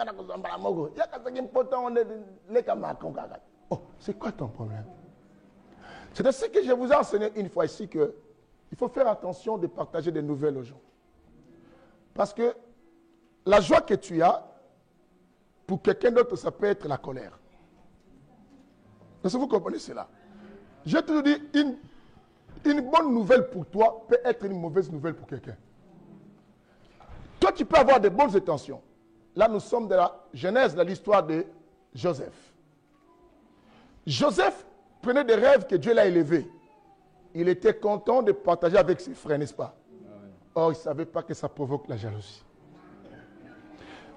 oh, c'est quoi ton problème? C'est de ce que je vous ai enseigné une fois ici qu'il faut faire attention de partager des nouvelles aux gens. Parce que la joie que tu as, pour quelqu'un d'autre, ça peut être la colère. Est-ce que vous comprenez cela? J'ai toujours dit, une bonne nouvelle pour toi peut être une mauvaise nouvelle pour quelqu'un. Toi, tu peux avoir de bonnes intentions. Là, nous sommes de la genèse de l'histoire de Joseph. Joseph prenait des rêves que Dieu l'a élevés. Il était content de partager avec ses frères, n'est-ce pas? Or, il ne savait pas que ça provoque la jalousie.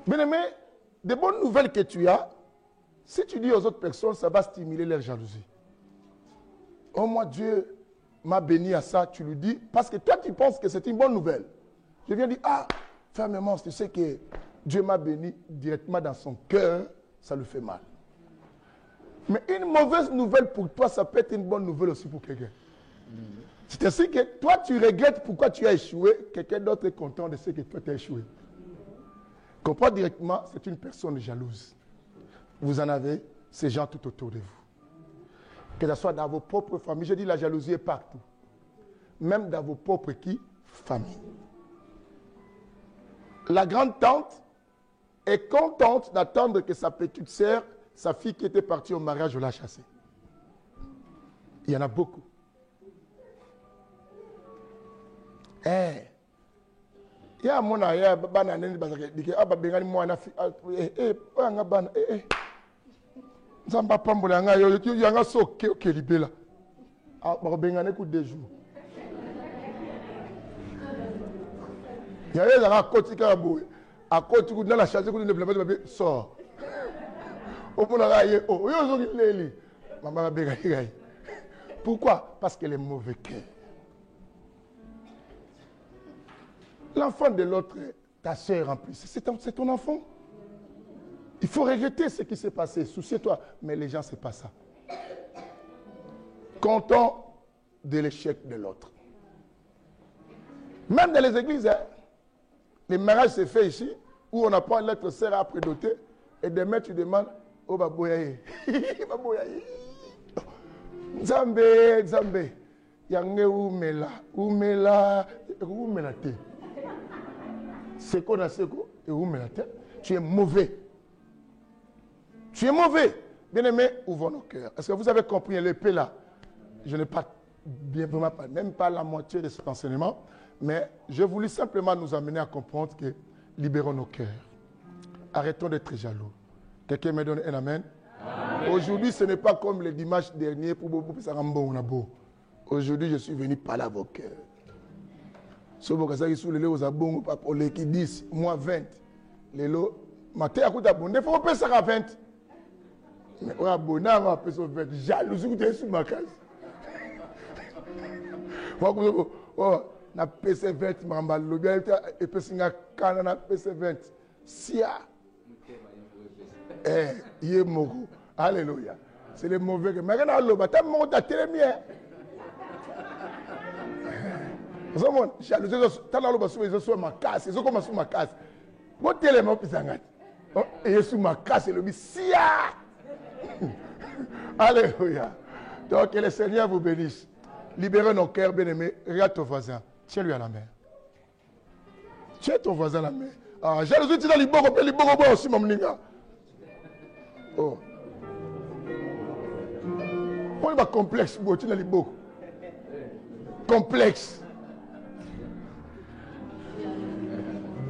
Bien-aimé, des bonnes nouvelles que tu as, si tu dis aux autres personnes, ça va stimuler leur jalousie. Oh, moi, Dieu m'a béni à ça, tu lui dis, parce que toi, tu penses que c'est une bonne nouvelle. Je viens dire, ah, fermement, tu sais que Dieu m'a béni directement dans son cœur, ça lui fait mal. Mais une mauvaise nouvelle pour toi, ça peut être une bonne nouvelle aussi pour quelqu'un. C'est ainsi que toi, tu regrettes pourquoi tu as échoué, quelqu'un d'autre est content de ce que toi, tu as échoué. Comprends directement, c'est une personne jalouse. Vous en avez ces gens tout autour de vous. Que ce soit dans vos propres familles, je dis la jalousie est partout. Même dans vos propres familles. La grande tante est contente d'attendre que sa petite sœur, sa fille qui était partie au mariage, l'a chassée. Il y en a beaucoup. Eh, il y a mon aya bana neni bazake aba bengani mwana nga bana nzamba pambola nga yo yanga soke okelibela ba bengane ku 2 jours. Ya yeza ka kotika boye akoti ku na chasse ku ne blabé sort. Opona ga ye o yo zo kileli mama benga higai. Pourquoi? Parce qu'elle est mauvais cœur. L'enfant de l'autre, ta soeur en plus, c'est ton enfant. Il faut regretter ce qui s'est passé, soucie-toi. Mais les gens, ce n'est pas ça. Content de l'échec de l'autre. Même dans les églises, hein, les mariages se fait ici, où on apprend l'être sœur à prédoter, et demain tu demandes, oh baboyaye, baboyaye, Zambé, Zambé, yange oumela, oumela, oumela te. C'est qu'on a ce coup, et oumela te. Tu es mauvais. Tu es mauvais. Bien-aimé, ouvrons nos cœurs. Est-ce que vous avez compris l'épée là? Je n'ai pas bien vraiment pas, même pas la moitié de cet enseignement, mais je voulais simplement nous amener à comprendre que libérons nos cœurs. Arrêtons d'être jaloux. Quelqu'un me donne un amen? Aujourd'hui, ce n'est pas comme le dimanche dernier pour aujourd'hui, je suis venu parler à vos cœurs. Ce qui 10, moi 20. Les lots, matin à coup d'abonné, il faut payer ça à 20. Mais on a abonné à payer ça à 20. Jalousie, vous êtes sur ma case. On a payé 20, et puis on a payé 20. Sia. Eh, il est mort. Alléluia. C'est les mauvais. Mais regarde, l'eau, tu as monté à télé mien. Jalousie, tu as l'eau, ils sont ma casse. Ils sont comme ma casse. Mon télé, mon pisangate. Et sous ma casse, et le Messia. Alléluia. Donc, que le Seigneur vous bénisse. Libérez nos cœurs, bien-aimés. Regarde ton voisin. Tiens-lui à la main. Tiens ton voisin à la main. Ah, jalousie, tu as les bogos aussi, mon mninga. Oh. On va complexe, tu as les bogos. Complexe.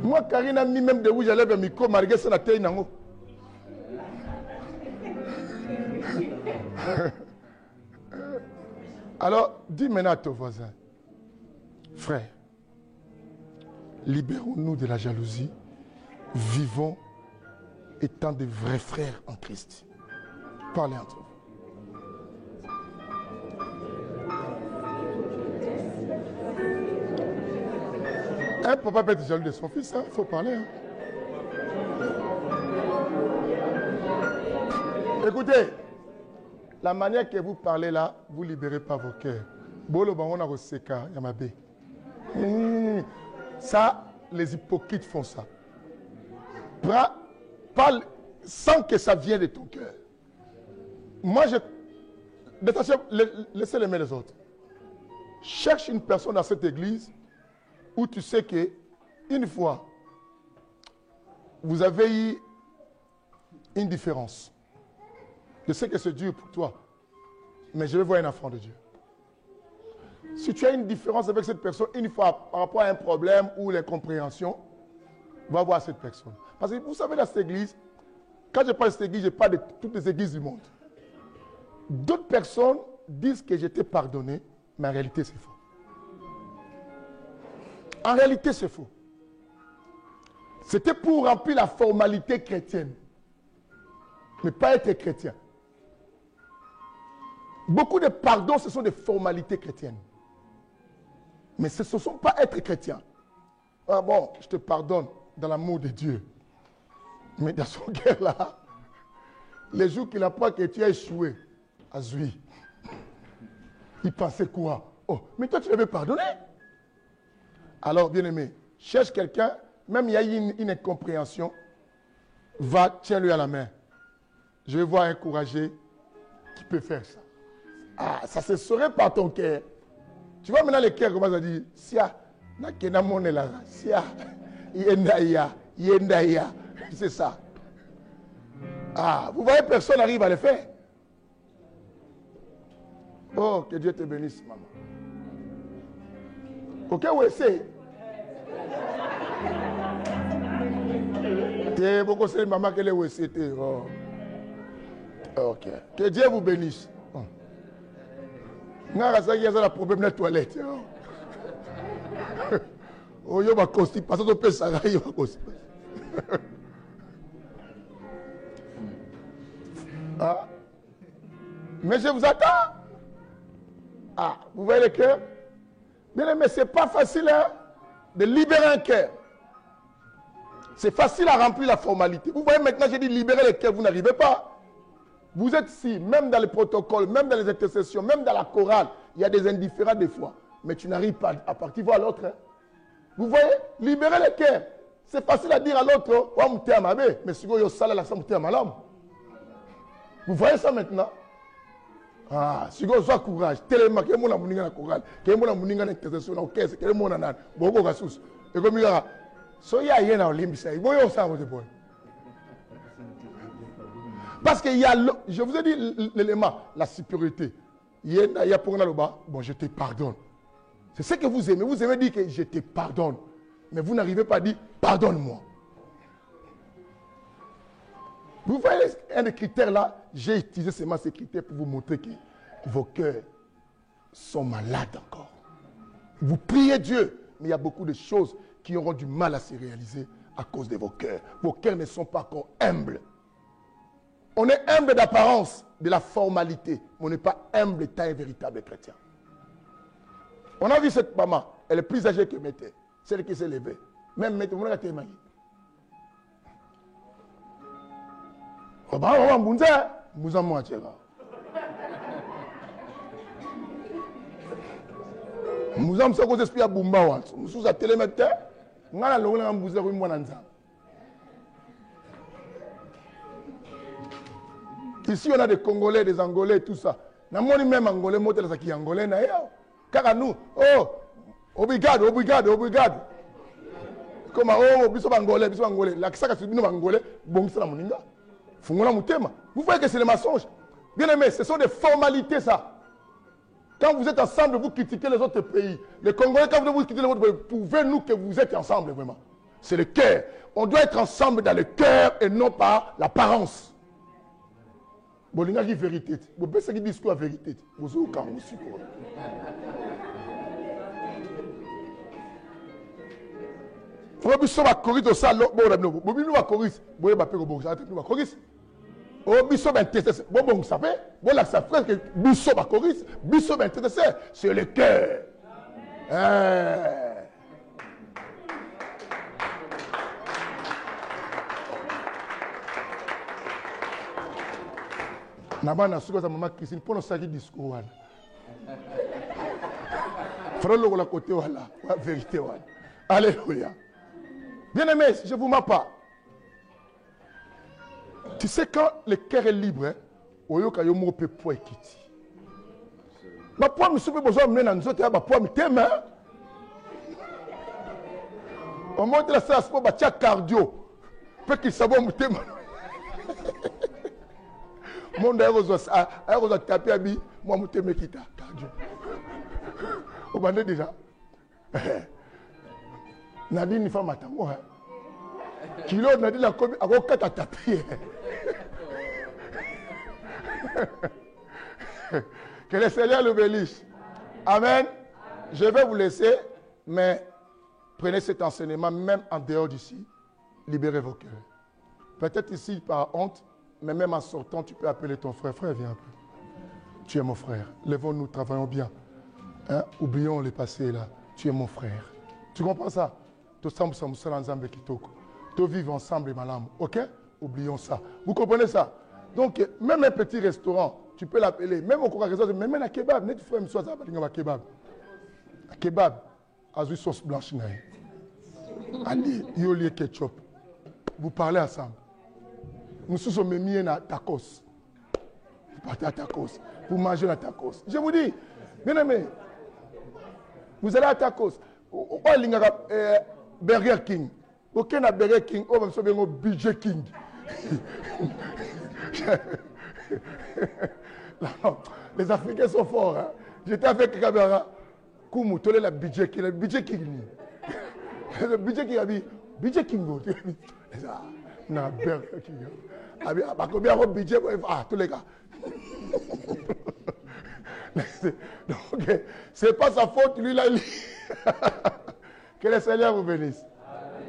Moi, Karine a mis même de où j'allais le micro, malgré ça, la tête, non. Alors, dis maintenant à ton voisin, frère, libérons-nous de la jalousie, vivons étant des vrais frères en Christ. Parlez entre vous. Un papa peut être jaloux de son fils, il faut parler. Hein. Écoutez, la manière que vous parlez là, vous ne libérez pas vos cœurs. Bolo bango na seka yamabe. Ça, les hypocrites font ça. Parle sans que ça vienne de ton cœur. Moi, laissez les mains les autres. Cherche une personne dans cette église où tu sais que une fois, vous avez eu une différence. Je sais que c'est dur pour toi, mais je vais voir un enfant de Dieu. Si tu as une différence avec cette personne, une fois par rapport à un problème ou l'incompréhension, va voir cette personne. Parce que vous savez, dans cette église, quand je parle de cette église, je parle de toutes les églises du monde. D'autres personnes disent que j'étais pardonné, mais en réalité, c'est faux. En réalité, c'est faux. C'était pour remplir la formalité chrétienne, mais pas être chrétien. Beaucoup de pardons, ce sont des formalités chrétiennes. Mais ce ne sont pas être chrétien. Ah bon, je te pardonne dans l'amour de Dieu. Mais dans son cœur là, les jours qu'il apprend que tu as échoué, Azui, il pensait quoi? Oh, mais toi tu l'avais pardonné. Alors, bien-aimé, cherche quelqu'un, même il y a une incompréhension, va, tiens-lui à la main. Je vais voir encourager qui peut faire ça. Ah, ça se saurait par ton cœur. Tu vois maintenant les cœurs commencent à dire, Sia, nakena monela, Sia, yendaya, c'est ça. Ah, vous voyez, personne n'arrive à le faire. Oh, que Dieu te bénisse, maman. Ok, oui, c'est. T'es beaucoup de maman qui est où c'était. Oh. Ok. Que Dieu vous bénisse. Il y a un problème de la toilette. Oh, il y a une constipation. Ah. Mais je vous attends. Ah, vous voyez le cœur? Mais ce n'est pas facile hein, de libérer un cœur. C'est facile à remplir la formalité. Vous voyez maintenant, j'ai dit libérer le cœur, vous n'arrivez pas. Vous êtes ici, même dans les protocoles, même dans les intercessions, même dans la chorale, il y a des indifférents des fois. Mais tu n'arrives pas à partir voir l'autre. Hein. Vous voyez, libérer le cœur. C'est facile à dire à l'autre, mais si vous vous voyez ça maintenant? Ah, si vous avez courage, tellement que vous avez un courage, que vous avez une intercession, que vous avez un bon ressource. Et comme il y a, rien à l'imbiser, vous voyez ça, parce qu'il y a, je vous ai dit l'élément, la supériorité. Il y a pour le bas, bon, je te pardonne. C'est ce que vous aimez. Vous aimez dire que je te pardonne. Mais vous n'arrivez pas à dire pardonne-moi. Vous voyez un des critères là, j'ai utilisé seulement ces critères pour vous montrer que vos cœurs sont malades encore. Vous priez Dieu, mais il y a beaucoup de choses qui auront du mal à se réaliser à cause de vos cœurs. Vos cœurs ne sont pas encore humbles. On est humble d'apparence, de la formalité, mais on n'est pas humble étant un véritable chrétien. On a vu cette maman, elle est plus âgée que Mété, celle qui s'est levée. Même Mété, vous l'avez témoigné. Mouza Mouachera. Mouza Moussa cause esprit à Bumba. Moussa a télémété. Ngana longa na mbuza ko mwana nzambe. Ici on a des Congolais, des Angolais, tout ça. Namoni même Angolais motel ça qui Angolais na yo. Car nous, oh, obrigado. Comme oh, biso Angolais. La kisaka sur bino Angolais, bon ça la moninga. Fungola mutema. Vous voyez que c'est le mensonge. Bien aimé, ce sont des formalités ça. Quand vous êtes ensemble, vous critiquez les autres pays. Les Congolais, quand vous critiquez les autres pays, prouvez-nous que vous êtes ensemble vraiment. C'est le cœur. On doit être ensemble dans le cœur et non par l'apparence. Bon, il y a une vérité. Bon, c'est qui discours la vérité. Vous avez quand même aussi. Vous avez ça, corrige au salon. Bon, vous avez corrige. Vous avez corrige. Oh, biso intéressé. Bon, vous savez, bon, là, ça fait que biso intéressé. C'est le cœur. Nabana suko za maman Christine pour nos saki discours wala. Frère la côté wala, la vérité wala. Alléluia. Bien-aimés, je vous mens pas. Tu sais quand le cœur est libre, oyoka yo mo pe po ekiti. Ba po mi soupe besoin mener na nzoto ya ba po mi tema. On monte la salle pour ba cardio. Peut qu'il sabo mu tema. Mon aéroso tapé à bi, moi mu tema kita cardio. Au bandé déjà. Nadine femme matango hein. Kilo Nadine la komi a kata tapé. Que le Seigneur le bénisse. Amen. Je vais vous laisser, mais prenez cet enseignement même en dehors d'ici. Libérez vos cœurs. Peut-être ici par honte, mais même en sortant, tu peux appeler ton frère. Frère, viens un peu. Tu es mon frère. Lèvons-nous, travaillons bien. Hein? Oublions le passé là. Tu es mon frère. Tu comprends ça? Tous vivre ensemble, madame. Ok? Oublions ça. Vous comprenez ça? Donc, même un petit restaurant, tu peux l'appeler. Même au Coca-Cola, même un kebab. Net frère, soit ça, un kebab. Un kebab, avec sauce blanche. Allez, yoli ketchup. Vous parlez ensemble. Nous sommes mis à tacos. Vous partez à tacos. Vous mangez à tacos. Je vous dis, bien aimé, vous allez à tacos. Burger King. Aucun Burger King, on va se faire un budget King. Non, les Africains sont forts. Hein. J'étais avec Kabera. Koumou, tu la budget King. Le budget King. Le budget King a dit, budget King. Non, Burger King. Combien de budget? Ah, tous les gars. Donc, c'est pas sa faute, lui, là. Que le Seigneur vous bénisse.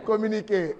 Communiquez.